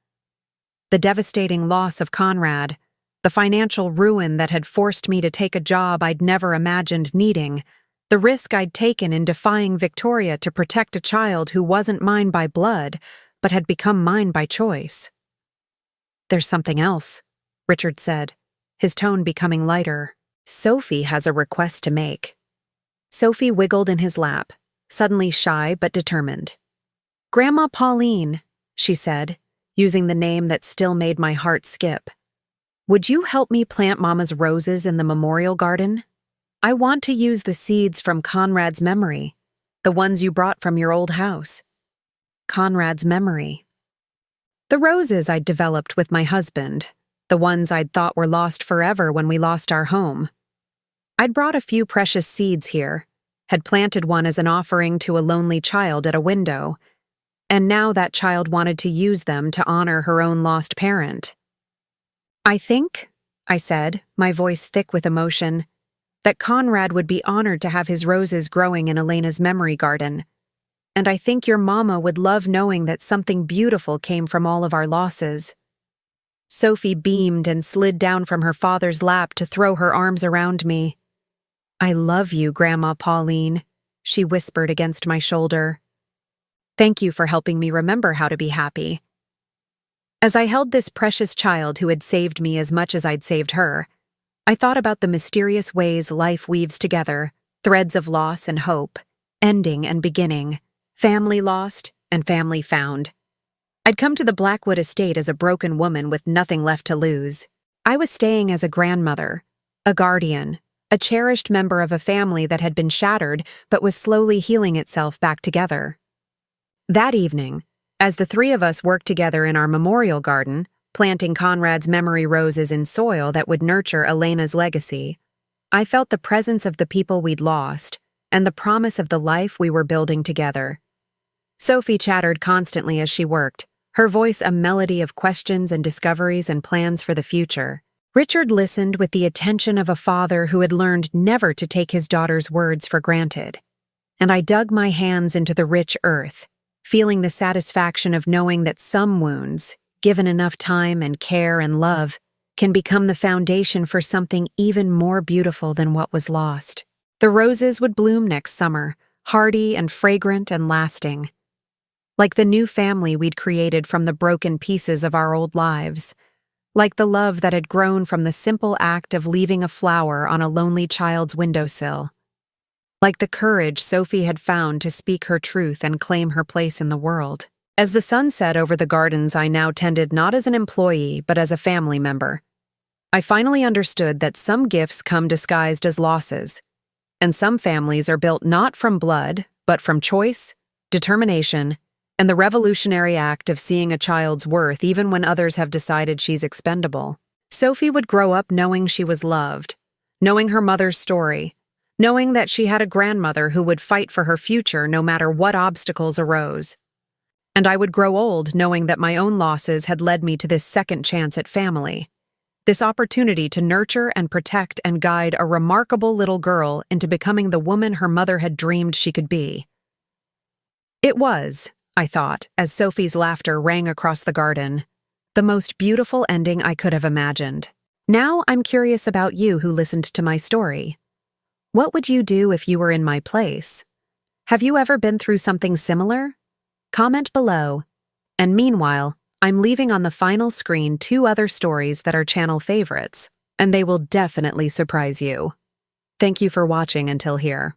The devastating loss of Conrad, the financial ruin that had forced me to take a job I'd never imagined needing, the risk I'd taken in defying Victoria to protect a child who wasn't mine by blood, but had become mine by choice. There's something else, Richard said, his tone becoming lighter. Sophie has a request to make. Sophie wiggled in his lap, suddenly shy but determined. Grandma Pauline, she said, using the name that still made my heart skip. Would you help me plant Mama's roses in the memorial garden? I want to use the seeds from Conrad's memory, the ones you brought from your old house. Conrad's memory. The roses I'd developed with my husband, the ones I'd thought were lost forever when we lost our home. I'd brought a few precious seeds here, had planted one as an offering to a lonely child at a window, and now that child wanted to use them to honor her own lost parent. I think, I said, my voice thick with emotion, that Conrad would be honored to have his roses growing in Elena's memory garden. And I think your mama would love knowing that something beautiful came from all of our losses. Sophie beamed and slid down from her father's lap to throw her arms around me. I love you, Grandma Pauline, she whispered against my shoulder. Thank you for helping me remember how to be happy. As I held this precious child who had saved me as much as I'd saved her, I thought about the mysterious ways life weaves together, threads of loss and hope, ending and beginning, family lost and family found. I'd come to the Blackwood estate as a broken woman with nothing left to lose. I was staying as a grandmother, a guardian, a cherished member of a family that had been shattered but was slowly healing itself back together. That evening, as the three of us worked together in our memorial garden, planting Conrad's memory roses in soil that would nurture Elena's legacy, I felt the presence of the people we'd lost and the promise of the life we were building together. Sophie chattered constantly as she worked, her voice a melody of questions and discoveries and plans for the future. Richard listened with the attention of a father who had learned never to take his daughter's words for granted. And I dug my hands into the rich earth, feeling the satisfaction of knowing that some wounds, given enough time and care and love, can become the foundation for something even more beautiful than what was lost. The roses would bloom next summer, hardy and fragrant and lasting. Like the new family we'd created from the broken pieces of our old lives. Like the love that had grown from the simple act of leaving a flower on a lonely child's windowsill. Like the courage Sophie had found to speak her truth and claim her place in the world. As the sun set over the gardens I now tended not as an employee but as a family member, I finally understood that some gifts come disguised as losses, and some families are built not from blood, but from choice, determination, and the revolutionary act of seeing a child's worth even when others have decided she's expendable. Sophie would grow up knowing she was loved, knowing her mother's story, knowing that she had a grandmother who would fight for her future no matter what obstacles arose. And I would grow old knowing that my own losses had led me to this second chance at family, this opportunity to nurture and protect and guide a remarkable little girl into becoming the woman her mother had dreamed she could be. It was, I thought, as Sophie's laughter rang across the garden, the most beautiful ending I could have imagined. Now I'm curious about you who listened to my story. What would you do if you were in my place? Have you ever been through something similar? Comment below. And meanwhile, I'm leaving on the final screen 2 other stories that are channel favorites, and they will definitely surprise you. Thank you for watching until here.